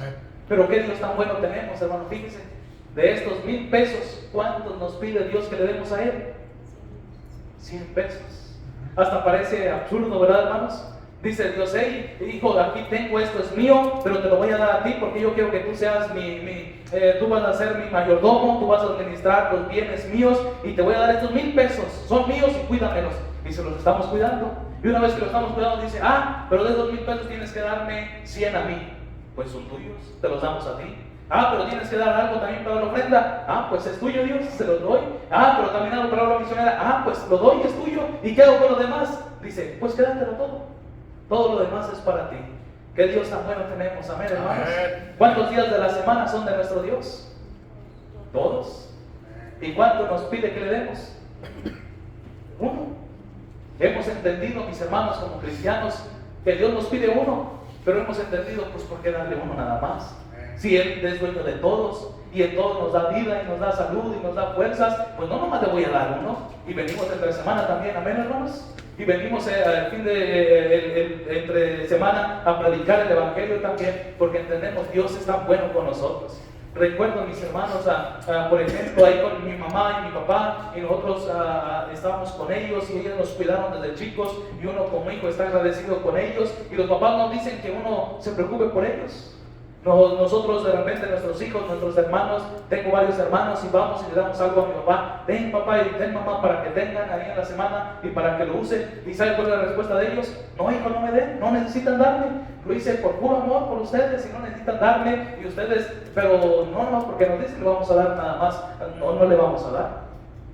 Pero qué Dios tan bueno tenemos, hermano. Fíjense, de estos 1,000 pesos, ¿cuántos nos pide Dios que le demos a Él? 100 pesos. Hasta parece absurdo, ¿verdad, hermanos? Dice Dios, hey, hijo, aquí tengo esto, es mío, pero te lo voy a dar a ti porque yo quiero que tú seas tú vas a ser mi mayordomo, tú vas a administrar los bienes míos y te voy a dar estos 1,000 pesos, son míos y cuídamelos. Y se los estamos cuidando. Y una vez que los estamos cuidando, dice, pero de esos 1,000 pesos tienes que darme 100 a mí. Pues son tuyos, te los damos a ti. Pero tienes que dar algo también para la ofrenda. Pues es tuyo, Dios, se los doy. Pero también algo para la obra misionera. Pues lo doy, es tuyo. ¿Y qué hago con lo demás? Dice, pues quédatelo todo. Todo lo demás es para ti. Qué Dios tan bueno tenemos, amén, hermanos. ¿Cuántos días de la semana son de nuestro Dios? Todos. ¿Y cuánto nos pide que le demos? Uno. Hemos entendido, mis hermanos, como cristianos, que Dios nos pide uno, pero hemos entendido, pues, ¿por qué darle uno nada más? Si Él es dueño de todos y en todos nos da vida y nos da salud y nos da fuerzas, pues no nomás le voy a dar uno. Y venimos entre semana también, amén, hermanos. Y venimos al fin de entre semana a predicar el Evangelio también, porque entendemos Dios es tan bueno con nosotros. Recuerdo, mis hermanos, por ejemplo, ahí con mi mamá y mi papá, y nosotros estábamos con ellos y ellos nos cuidaron desde chicos, y uno como hijo está agradecido con ellos, y los papás nos dicen que uno se preocupe por ellos. Nosotros de repente, nuestros hijos, nuestros hermanos, tengo varios hermanos y vamos y le damos algo a mi papá, ten papá y ten mamá para que tengan ahí en la semana y para que lo usen. ¿Y sabe cuál es la respuesta de ellos? No, hijo, no me den, no necesitan darme, lo hice por puro amor por ustedes y no necesitan darme, y ustedes, pero no, porque nos dicen que le vamos a dar nada más, no le vamos a dar,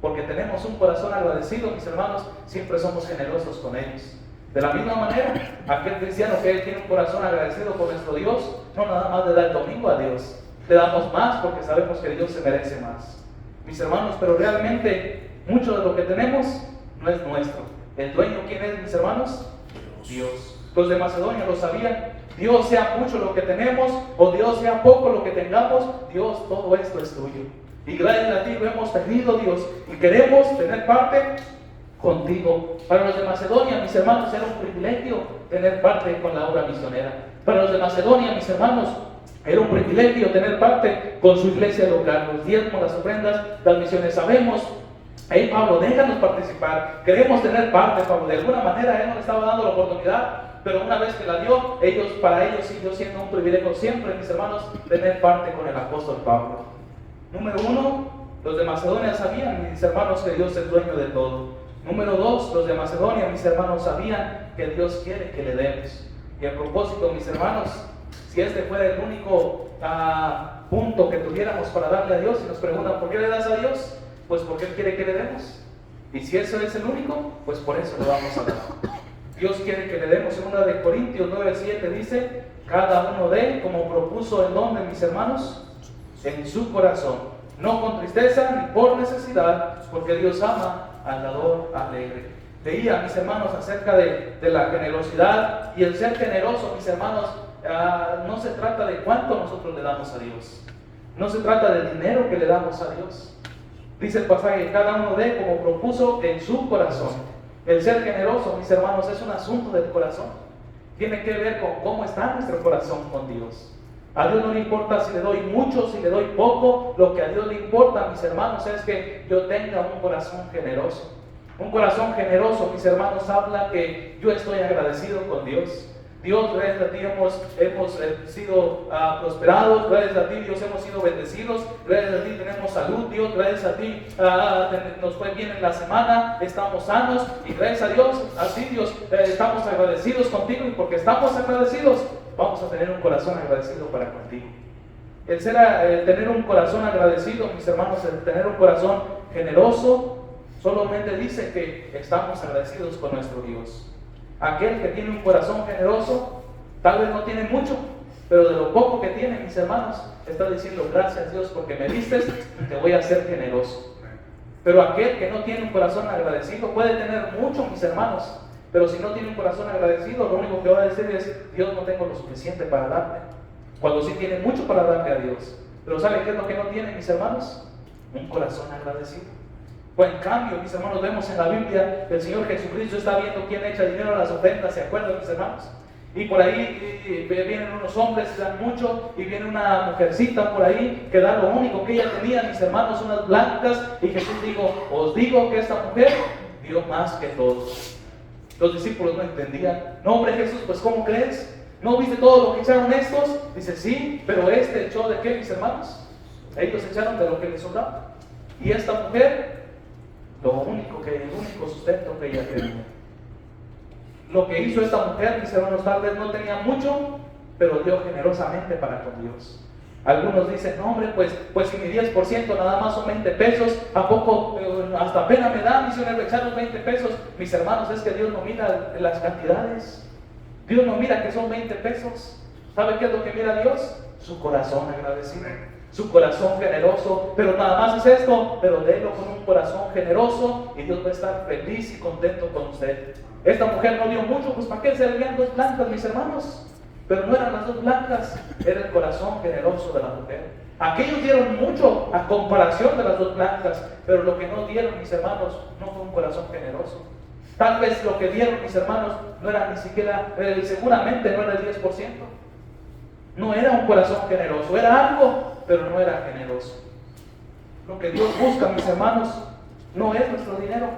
porque tenemos un corazón agradecido, mis hermanos, siempre somos generosos con ellos. De la misma manera, aquel cristiano que tiene un corazón agradecido por nuestro Dios, no nada más le da el domingo a Dios, le damos más porque sabemos que Dios se merece más. Mis hermanos, pero realmente mucho de lo que tenemos no es nuestro. ¿El dueño quién es, mis hermanos? Dios. Los de Macedonia lo sabían. Dios sea mucho lo que tenemos o Dios sea poco lo que tengamos, Dios, todo esto es tuyo. Y gracias a ti lo hemos tenido, Dios, y queremos tener parte contigo. Para los de Macedonia, mis hermanos, era un privilegio tener parte con la obra misionera. Para los de Macedonia, mis hermanos, era un privilegio tener parte con su iglesia local, los diezmos, las ofrendas, las misiones. Sabemos, Pablo, déjanos participar, queremos tener parte, Pablo. De alguna manera Él nos estaba dando la oportunidad, pero una vez que la dio, para ellos siguió siendo un privilegio siempre, mis hermanos, tener parte con el apóstol Pablo. Número 1, los de Macedonia sabían, mis hermanos, que Dios es dueño de todo. Número 2, los de Macedonia, mis hermanos, sabían que Dios quiere que le demos. Y a propósito, mis hermanos, si este fuera el único punto que tuviéramos para darle a Dios, y nos preguntan, ¿por qué le das a Dios? Pues porque Él quiere que le demos. Y si eso es el único, pues por eso le vamos a dar. Dios quiere que le demos. En 1 Corintios 9:7 dice, cada uno dé como propuso el don de mis hermanos en su corazón, no con tristeza ni por necesidad, porque Dios ama al dador alegre. Leía, mis hermanos, acerca de la generosidad, y el ser generoso, mis hermanos, no se trata de cuánto nosotros le damos a Dios, no se trata del dinero que le damos a Dios. Dice el pasaje, cada uno dé como propuso en su corazón. El ser generoso, mis hermanos, es un asunto del corazón. Tiene que ver con cómo está nuestro corazón con Dios. A Dios no le importa si le doy mucho, si le doy poco. Lo que a Dios le importa, mis hermanos, es que yo tenga un corazón generoso. Un corazón generoso, mis hermanos, habla que yo estoy agradecido con Dios. Dios, gracias a ti hemos sido prosperados, gracias a ti Dios hemos sido bendecidos, gracias a ti tenemos salud, Dios, gracias a ti nos fue bien en la semana, estamos sanos, y gracias a Dios, así Dios, estamos agradecidos contigo, y porque estamos agradecidos, vamos a tener un corazón agradecido para contigo. El tener un corazón agradecido, mis hermanos, el tener un corazón generoso, solamente dice que estamos agradecidos con nuestro Dios. Aquel que tiene un corazón generoso, tal vez no tiene mucho, pero de lo poco que tiene, mis hermanos, está diciendo gracias Dios porque me diste y te voy a hacer generoso. Pero aquel que no tiene un corazón agradecido puede tener mucho, mis hermanos, pero si no tiene un corazón agradecido, lo único que va a decir es: Dios, no tengo lo suficiente para darte. Cuando sí tiene mucho para darle a Dios. Pero ¿sabe qué es lo que no tiene, mis hermanos? Un corazón agradecido. Pues en cambio, mis hermanos, vemos en la Biblia el Señor Jesucristo está viendo quién echa dinero a las ofrendas, ¿se acuerdan, mis hermanos? Y por ahí vienen unos hombres que dan mucho, y viene una mujercita por ahí que da lo único que ella tenía, mis hermanos, unas blancas, y Jesús dijo: os digo que esta mujer dio más que todos. Los discípulos no entendían. No, hombre, Jesús, pues ¿cómo crees? ¿No viste todo lo que echaron estos? Dice: sí, pero este echó ¿de qué, mis hermanos? Ellos echaron de lo que les sobraba. Y esta mujer, el único sustento que ella tenía. Lo que hizo esta mujer, mis hermanos, tal vez no tenía mucho, pero dio generosamente para con Dios. Algunos dicen: no, hombre, pues si mi 10% nada más son 20 pesos, ¿a poco hasta pena me da, misionero, echar los 20 pesos? Mis hermanos, es que Dios no mira las cantidades. Dios no mira que son 20 pesos. ¿Sabe qué es lo que mira Dios? Su corazón agradecido, su corazón generoso. Pero nada más es esto, pero délo con un corazón generoso y Dios va a estar feliz y contento con usted. Esta mujer no dio mucho, pues ¿para qué se le dieron dos blancas, mis hermanos? Pero no eran las dos blancas, era el corazón generoso de la mujer. Aquellos dieron mucho a comparación de las dos blancas, pero lo que no dieron, mis hermanos, no fue un corazón generoso. Tal vez lo que dieron, mis hermanos, no era ni siquiera, seguramente no era el 10%. No era un corazón generoso, era algo, pero no era generoso. Lo que Dios busca, mis hermanos, no es nuestro dinero.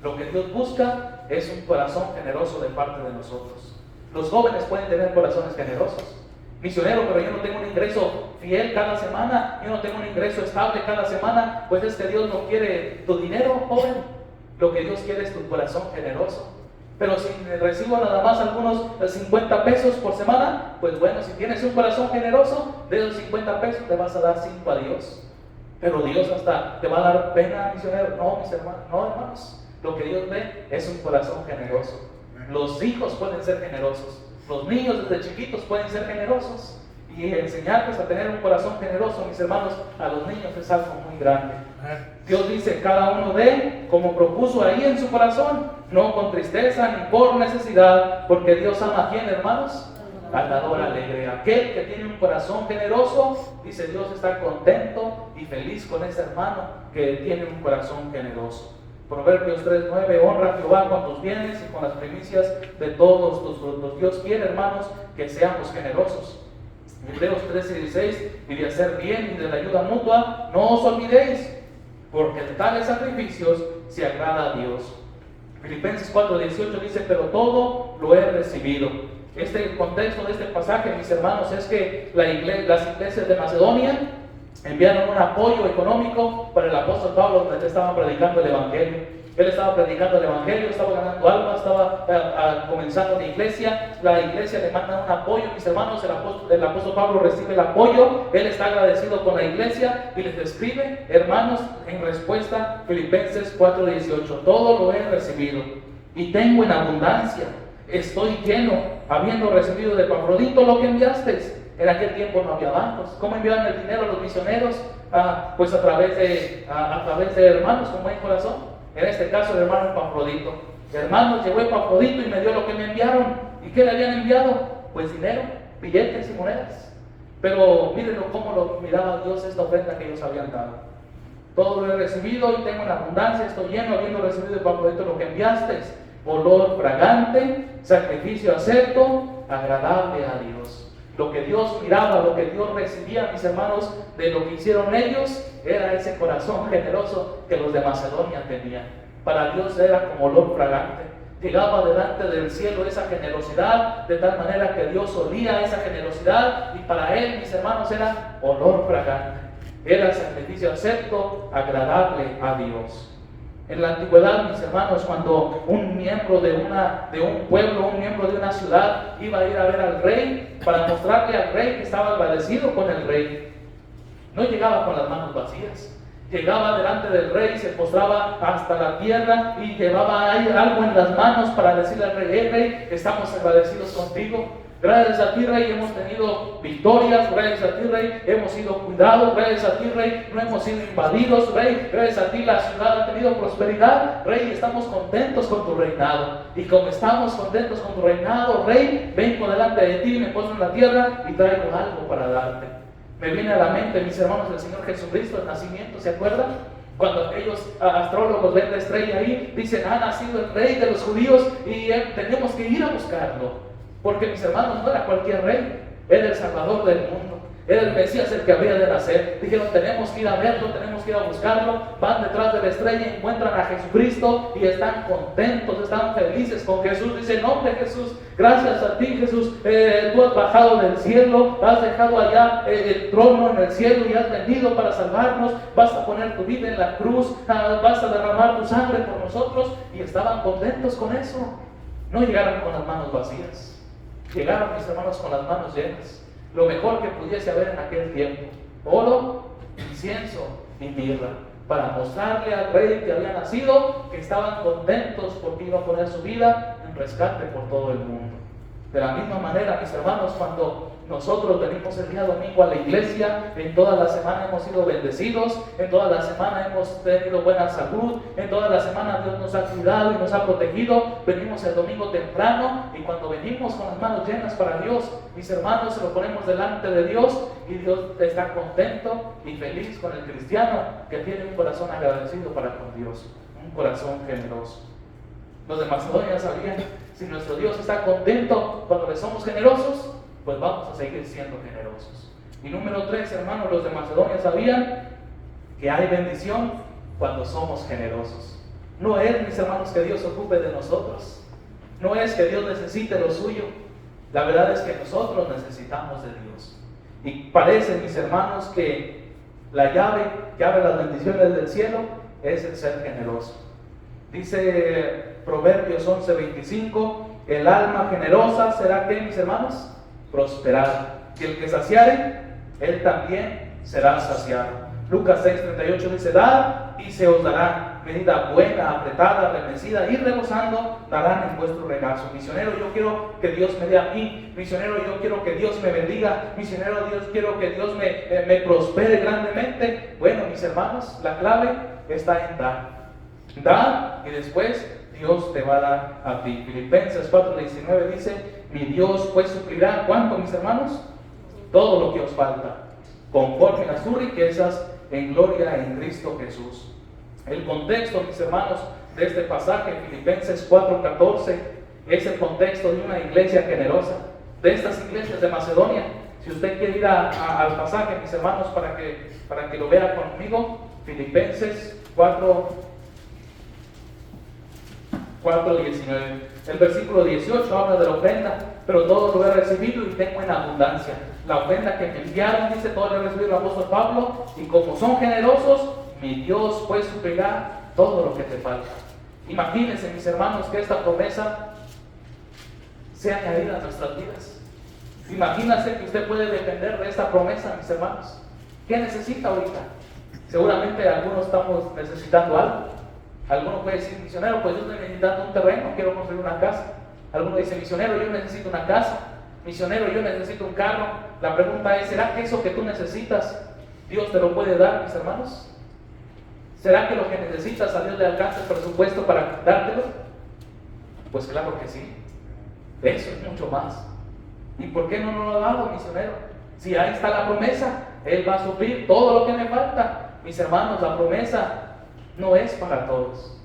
Lo que Dios busca es un corazón generoso de parte de nosotros. Los jóvenes pueden tener corazones generosos. Misionero, pero yo no tengo un ingreso fiel cada semana, yo no tengo un ingreso estable cada semana. Pues es que Dios no quiere tu dinero, joven. Lo que Dios quiere es tu corazón generoso. Pero si recibo nada más algunos 50 pesos por semana, pues bueno, si tienes un corazón generoso, de esos 50 pesos te vas a dar 5 a Dios. Pero Dios hasta te va a dar pena, misionero. No, mis hermanos, no, hermanos. Lo que Dios ve es un corazón generoso. Los hijos pueden ser generosos. Los niños desde chiquitos pueden ser generosos. Y enseñarles a tener un corazón generoso, mis hermanos, a los niños es algo muy grande. Dios dice: cada uno dé como propuso ahí en su corazón, no con tristeza ni por necesidad, porque Dios ama a quién, hermanos, al dador alegre. Aquel que tiene un corazón generoso, dice Dios, está contento y feliz con ese hermano que tiene un corazón generoso. Proverbios 3:9, honra a Jehová con tus bienes y con las primicias de todos tus frutos. Dios quiere, hermanos, que seamos generosos. Hebreos 13:16, y de hacer bien y de la ayuda mutua, no os olvidéis, porque de tales sacrificios se agrada a Dios. Filipenses 4:18 dice: pero todo lo he recibido. El contexto de este pasaje, mis hermanos, es que las iglesias de Macedonia enviaron un apoyo económico para el apóstol Pablo, donde él estaba predicando el evangelio. Él estaba predicando el evangelio, estaba ganando almas, estaba comenzando una iglesia. La iglesia le manda un apoyo, mis hermanos. El apóstol Pablo recibe el apoyo. Él está agradecido con la iglesia y les escribe, hermanos, en respuesta, Filipenses 4:18: todo lo he recibido y tengo en abundancia, estoy lleno, habiendo recibido de Epafrodito lo que enviasteis. En aquel tiempo no había bancos. ¿Cómo enviaban el dinero a los misioneros? Pues a través de hermanos con buen corazón. En este caso el hermano Epafrodito. Hermanos, llegó Epafrodito y me dio lo que me enviaron. ¿Y qué le habían enviado? Pues dinero, billetes y monedas. Pero mírenlo cómo lo miraba Dios esta ofrenda que ellos habían dado. Todo lo he recibido y tengo en abundancia, estoy lleno, habiendo recibido de Epafrodito lo que enviasteis. Olor fragante, sacrificio acepto, agradable a Dios. Lo que Dios miraba, lo que Dios recibía, mis hermanos, de lo que hicieron ellos, era ese corazón generoso que los de Macedonia tenían. Para Dios era como olor fragante. Llegaba delante del cielo esa generosidad, de tal manera que Dios olía esa generosidad, y para Él, mis hermanos, era olor fragante. Era sacrificio acepto, agradable a Dios. En la antigüedad, mis hermanos, cuando un miembro de un pueblo, un miembro de una ciudad iba a ir a ver al rey para mostrarle al rey que estaba agradecido con el rey, no llegaba con las manos vacías. Llegaba delante del rey, se postraba hasta la tierra y llevaba ahí algo en las manos para decirle al rey: rey, estamos agradecidos contigo. Gracias a ti, rey, hemos tenido victorias. Gracias a ti, rey, hemos sido cuidados. Gracias a ti, rey, no hemos sido invadidos. Rey, gracias a ti, la ciudad ha tenido prosperidad. Rey, estamos contentos con tu reinado. Y como estamos contentos con tu reinado, rey, vengo delante de ti, me pongo en la tierra y traigo algo para darte. Me viene a la mente, mis hermanos, del Señor Jesucristo, el nacimiento, ¿se acuerdan? Cuando aquellos astrólogos ven la estrella ahí, dicen: ha nacido el rey de los judíos y tenemos que ir a buscarlo. Porque, mis hermanos, no era cualquier rey, era el Salvador del mundo, era el Mesías el que habría de nacer. Dijeron: tenemos que ir a verlo, tenemos que ir a buscarlo. Van detrás de la estrella, encuentran a Jesucristo y están contentos, están felices con Jesús. Dicen: hombre, Jesús, gracias a ti, Jesús, tú has bajado del cielo, has dejado allá el trono en el cielo y has venido para salvarnos. Vas a poner tu vida en la cruz, vas a derramar tu sangre por nosotros. Y estaban contentos con eso. No llegaron con las manos vacías. Llegaron, mis hermanos, con las manos llenas. Lo mejor que pudiese haber en aquel tiempo: oro, incienso y mirra, para mostrarle al rey que había nacido que estaban contentos porque iba a poner su vida en rescate por todo el mundo. De la misma manera, mis hermanos, cuando nosotros venimos el día domingo a la iglesia, en toda la semana hemos sido bendecidos, en toda la semana hemos tenido buena salud, en toda la semana Dios nos ha cuidado y nos ha protegido. Venimos el domingo temprano y cuando venimos con las manos llenas para Dios, mis hermanos, se lo ponemos delante de Dios y Dios está contento y feliz con el cristiano que tiene un corazón agradecido para con Dios, un corazón generoso. Los de Macedonia sabían: si nuestro Dios está contento cuando le somos generosos, pues vamos a seguir siendo generosos. Y número 3, hermanos, los de Macedonia sabían que hay bendición cuando somos generosos. No es, mis hermanos, que Dios se ocupe de nosotros. No es que Dios necesite lo suyo. La verdad es que nosotros necesitamos de Dios. Y parece, mis hermanos, que la llave que abre las bendiciones del cielo es el ser generoso. Dice Proverbios 11:25: el alma generosa será, ¿qué, mis hermanos? Prosperada. Y el que saciare, él también será saciado. Lucas 6:38 dice: dad y se os dará, medida buena, apretada, remecida y rebosando, darán en vuestro regazo. Misionero, yo quiero que Dios me dé a mí. Misionero, yo quiero que Dios me bendiga. Misionero, Dios, quiero que Dios me prospere grandemente. Bueno, mis hermanos, la clave está en dar. Da y después Dios te va a dar a ti. Filipenses 4:19 dice: mi Dios pues suplirá, ¿cuánto, mis hermanos? Todo lo que os falta, conforme a sus riquezas en gloria en Cristo Jesús. El contexto, mis hermanos, de este pasaje, Filipenses 4:14, es el contexto de una iglesia generosa, de estas iglesias de Macedonia. Si usted quiere ir al pasaje, mis hermanos, para que lo vea conmigo, Filipenses 4:19. El versículo 18 habla de la ofrenda: pero todo lo he recibido y tengo en abundancia. La ofrenda que me enviaron, dice, todo lo he recibido el apóstol Pablo, y como son generosos, mi Dios pues suplirá todo lo que te falta. Imagínense, mis hermanos, que esta promesa sea añadida a nuestras vidas. Imagínense que usted puede depender de esta promesa, mis hermanos. ¿Qué necesita ahorita? Seguramente algunos estamos necesitando algo. Alguno puede decir: misionero, pues yo estoy necesitando un terreno, quiero construir una casa. Alguno dice, misionero, yo necesito una casa. Misionero, yo necesito un carro. La pregunta es, ¿será que eso que tú necesitas, Dios te lo puede dar, mis hermanos? ¿Será que lo que necesitas a Dios le alcanza el presupuesto para dártelo? Pues claro que sí. Eso es mucho más. ¿Y por qué no nos lo ha dado, misionero? Si ahí está la promesa, Él va a suplir todo lo que me falta. Mis hermanos, la promesa no es para todos.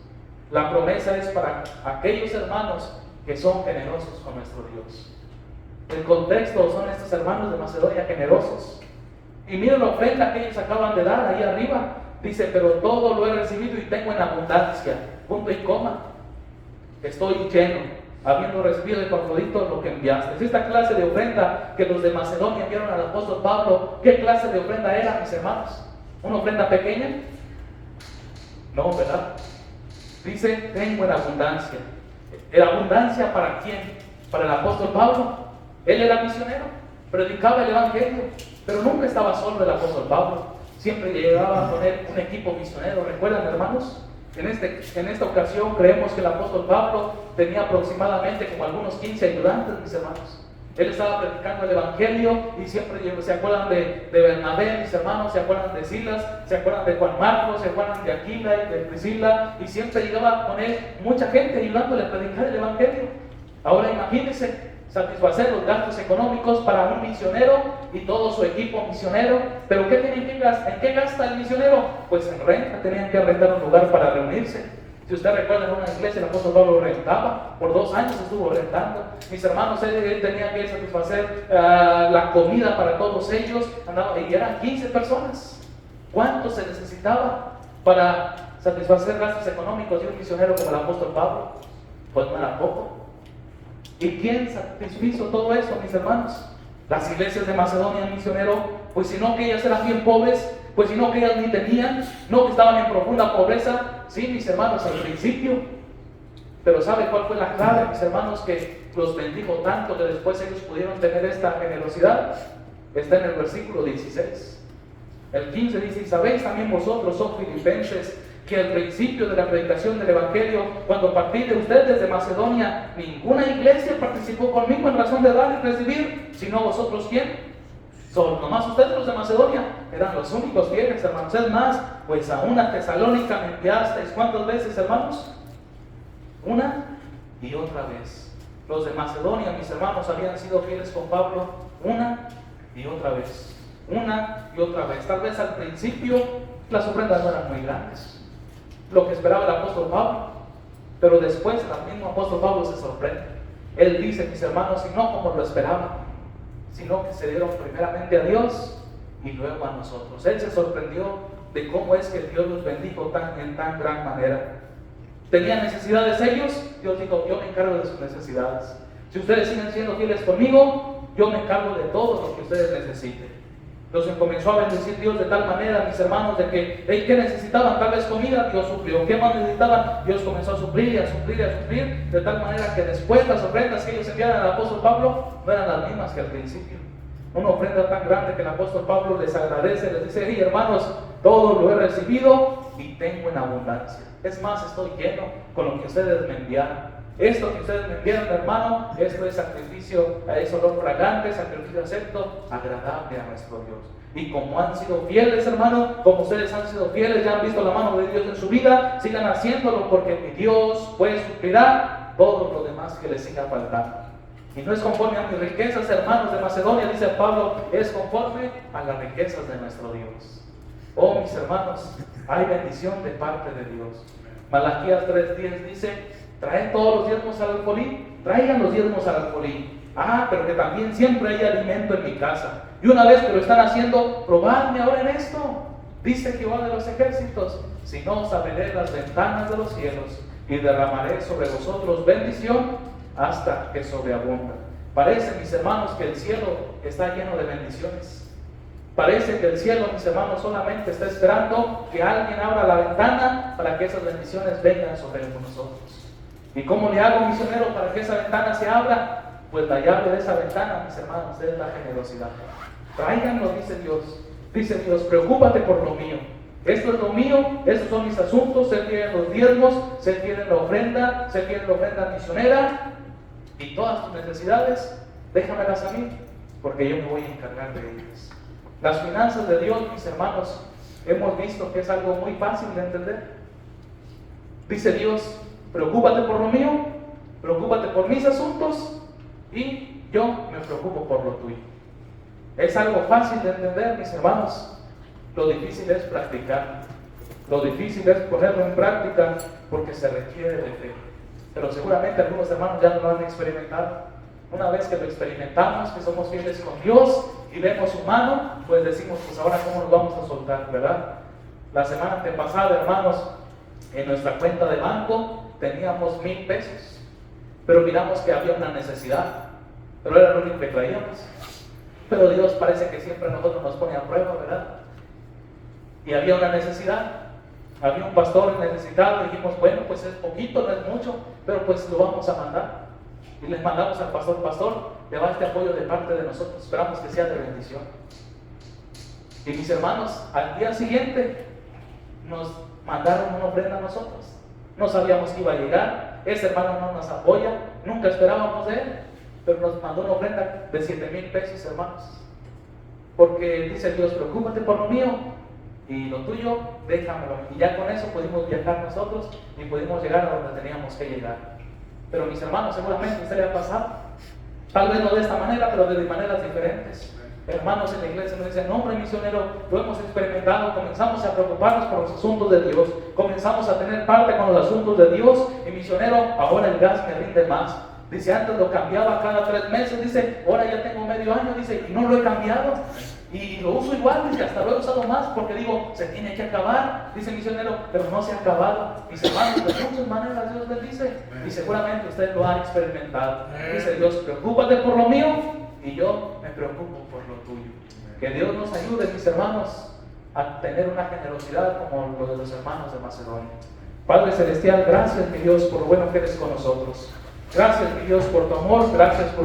La promesa es para aquellos hermanos que son generosos con nuestro Dios. El contexto son estos hermanos de Macedonia generosos. Y miren la ofrenda que ellos acaban de dar ahí arriba. Dice, pero todo lo he recibido y tengo en abundancia. Punto y coma. Estoy lleno, habiendo recibido de Epafrodito lo que enviaste. Esta clase de ofrenda que los de Macedonia enviaron al apóstol Pablo, ¿qué clase de ofrenda era, mis hermanos? ¿Una ofrenda pequeña? No, ¿verdad? Dice, tengo en abundancia. ¿En abundancia para quién? Para el apóstol Pablo. Él era misionero, predicaba el evangelio, pero nunca estaba solo el apóstol Pablo. Siempre llegaba a poner un equipo misionero. ¿Recuerdan, hermanos? En esta ocasión creemos que el apóstol Pablo tenía aproximadamente como algunos 15 ayudantes, mis hermanos. Él estaba predicando el evangelio y siempre se acuerdan de Bernabé, mis hermanos, se acuerdan de Silas, se acuerdan de Juan Marcos, se acuerdan de Aquila y de Priscila, y siempre llegaba con él mucha gente ayudándole a predicar el evangelio. Ahora imagínense satisfacer los gastos económicos para un misionero y todo su equipo misionero. ¿Pero qué tienen que gastar? ¿En qué gasta el misionero? Pues en renta. Tenían que rentar un lugar para reunirse. Si usted recuerda, en una iglesia el apóstol Pablo rentaba, por 2 años estuvo rentando. Mis hermanos, él tenía que satisfacer la comida para todos ellos, y eran 15 personas. ¿Cuánto se necesitaba para satisfacer gastos económicos de un misionero como el apóstol Pablo? Pues no era poco. ¿Y quién satisfizo todo eso, mis hermanos? Las iglesias de Macedonia, misionero, pues si no que ellas eran bien pobres, pues si no que ellas ni tenían, no que estaban en profunda pobreza. Sí, mis hermanos, al principio. Pero ¿sabe cuál fue la clave, mis hermanos, que los bendijo tanto que después ellos pudieron tener esta generosidad? Está en el versículo 16. El 15 dice, y sabéis también vosotros, oh filipenses, que al principio de la predicación del evangelio, cuando partí de ustedes de Macedonia, ninguna iglesia participó conmigo en razón de dar y recibir, sino vosotros, ¿quién? Son nomás ustedes los de Macedonia, eran los únicos fieles, hermanos. Es más, pues a una Tesalónica me enviasteis. ¿Cuántas veces, hermanos? Una y otra vez. Los de Macedonia, mis hermanos, habían sido fieles con Pablo una y otra vez. Una y otra vez. Tal vez al principio las ofrendas no eran muy grandes, lo que esperaba el apóstol Pablo, pero después el mismo apóstol Pablo se sorprende. Él dice, mis hermanos, y no como lo esperaba, sino que se dieron primeramente a Dios y luego a nosotros. Él se sorprendió de cómo es que Dios los bendijo en tan gran manera. ¿Tenían necesidades ellos? Dios dijo, yo me encargo de sus necesidades. Si ustedes siguen siendo fieles conmigo, yo me encargo de todo lo que ustedes necesiten. Los comenzó a bendecir Dios de tal manera, mis hermanos, de que ¿qué necesitaban? Tal vez comida, Dios suplió. ¿Qué más necesitaban? Dios comenzó a suplir y a suplir y a suplir, de tal manera que después las ofrendas que ellos enviaron al apóstol Pablo no eran las mismas que al principio. Una ofrenda tan grande que el apóstol Pablo les agradece, les dice, hey hermanos, todo lo he recibido y tengo en abundancia. Es más, estoy lleno con lo que ustedes me enviaron. Esto que ustedes me enviaron, hermano, esto es sacrificio, es olor fragante, sacrificio acepto, agradable a nuestro Dios. Y como han sido fieles, hermano, como ustedes han sido fieles, ya han visto la mano de Dios en su vida, sigan haciéndolo, porque mi Dios pues suplirá todo lo demás que les siga faltando. Y no es conforme a mis riquezas, hermanos de Macedonia, dice Pablo, es conforme a las riquezas de nuestro Dios. Oh, mis hermanos, hay bendición de parte de Dios. Malaquías 3:10 dice, traen todos los diezmos al alfolí, traigan los diezmos al alfolí. Pero que también siempre hay alimento en mi casa. Y una vez que lo están haciendo, probadme ahora en esto. Dice Jehová de los ejércitos, si no os abriré las ventanas de los cielos y derramaré sobre vosotros bendición hasta que sobreabunda. Parece, mis hermanos, que el cielo está lleno de bendiciones. Parece que el cielo, mis hermanos, solamente está esperando que alguien abra la ventana para que esas bendiciones vengan sobre nosotros. ¿Y cómo le hago, misionero, para que esa ventana se abra? Pues la llave de esa ventana, mis hermanos, es la generosidad. Tráiganlo, dice Dios. Dice Dios, preocúpate por lo mío. Esto es lo mío, estos son mis asuntos. Se quieren los diezmos, se quieren la ofrenda misionera. Y todas tus necesidades, déjamelas a mí, porque yo me voy a encargar de ellas. Las finanzas de Dios, mis hermanos, hemos visto que es algo muy fácil de entender. Dice Dios, preocúpate por lo mío, preocúpate por mis asuntos y yo me preocupo por lo tuyo. Es algo fácil de entender, mis hermanos. Lo difícil es practicar. Lo difícil es ponerlo en práctica porque se requiere de fe. Pero seguramente algunos hermanos ya lo han experimentado. Una vez que lo experimentamos, que somos fieles con Dios y vemos su mano, pues decimos, pues ahora cómo nos vamos a soltar, ¿verdad? La semana antepasada, hermanos, en nuestra cuenta de banco teníamos 1,000 pesos, pero miramos que había una necesidad, pero era lo único que traíamos. Pero Dios parece que siempre a nosotros nos pone a prueba, ¿verdad? Y había una necesidad, había un pastor necesitado, y dijimos, bueno, pues es poquito, no es mucho, pero pues lo vamos a mandar. Y les mandamos al pastor, le va este apoyo de parte de nosotros, esperamos que sea de bendición. Y mis hermanos, al día siguiente nos mandaron una ofrenda a nosotros. No sabíamos que iba a llegar, ese hermano no nos apoya, nunca esperábamos de él, pero nos mandó una ofrenda de 7,000 pesos, hermanos. Porque dice Dios, preocúpate por lo mío y lo tuyo, déjamelo. Y ya con eso pudimos viajar nosotros y pudimos llegar a donde teníamos que llegar. Pero mis hermanos, seguramente a usted le ha pasado, tal vez no de esta manera, pero de maneras diferentes. Hermanos en la iglesia nos dicen, no hombre misionero, lo hemos experimentado, comenzamos a preocuparnos por los asuntos de Dios, comenzamos a tener parte con los asuntos de Dios, y misionero, ahora el gas me rinde más. Dice, antes lo cambiaba cada 3 meses, dice, ahora ya tengo medio año, dice, y no lo he cambiado. Y lo uso igual, dice, hasta lo he usado más, porque digo, se tiene que acabar, dice el misionero, pero no se ha acabado. Mis hermanos, de muchas maneras Dios les dice, y seguramente usted lo ha experimentado. Dice Dios, preocúpate por lo mío, y yo me preocupo por lo tuyo. Que Dios nos ayude, mis hermanos, a tener una generosidad como lo de los hermanos de Macedonia. Padre Celestial, gracias, mi Dios, por lo bueno que eres con nosotros. Gracias, mi Dios, por tu amor, gracias por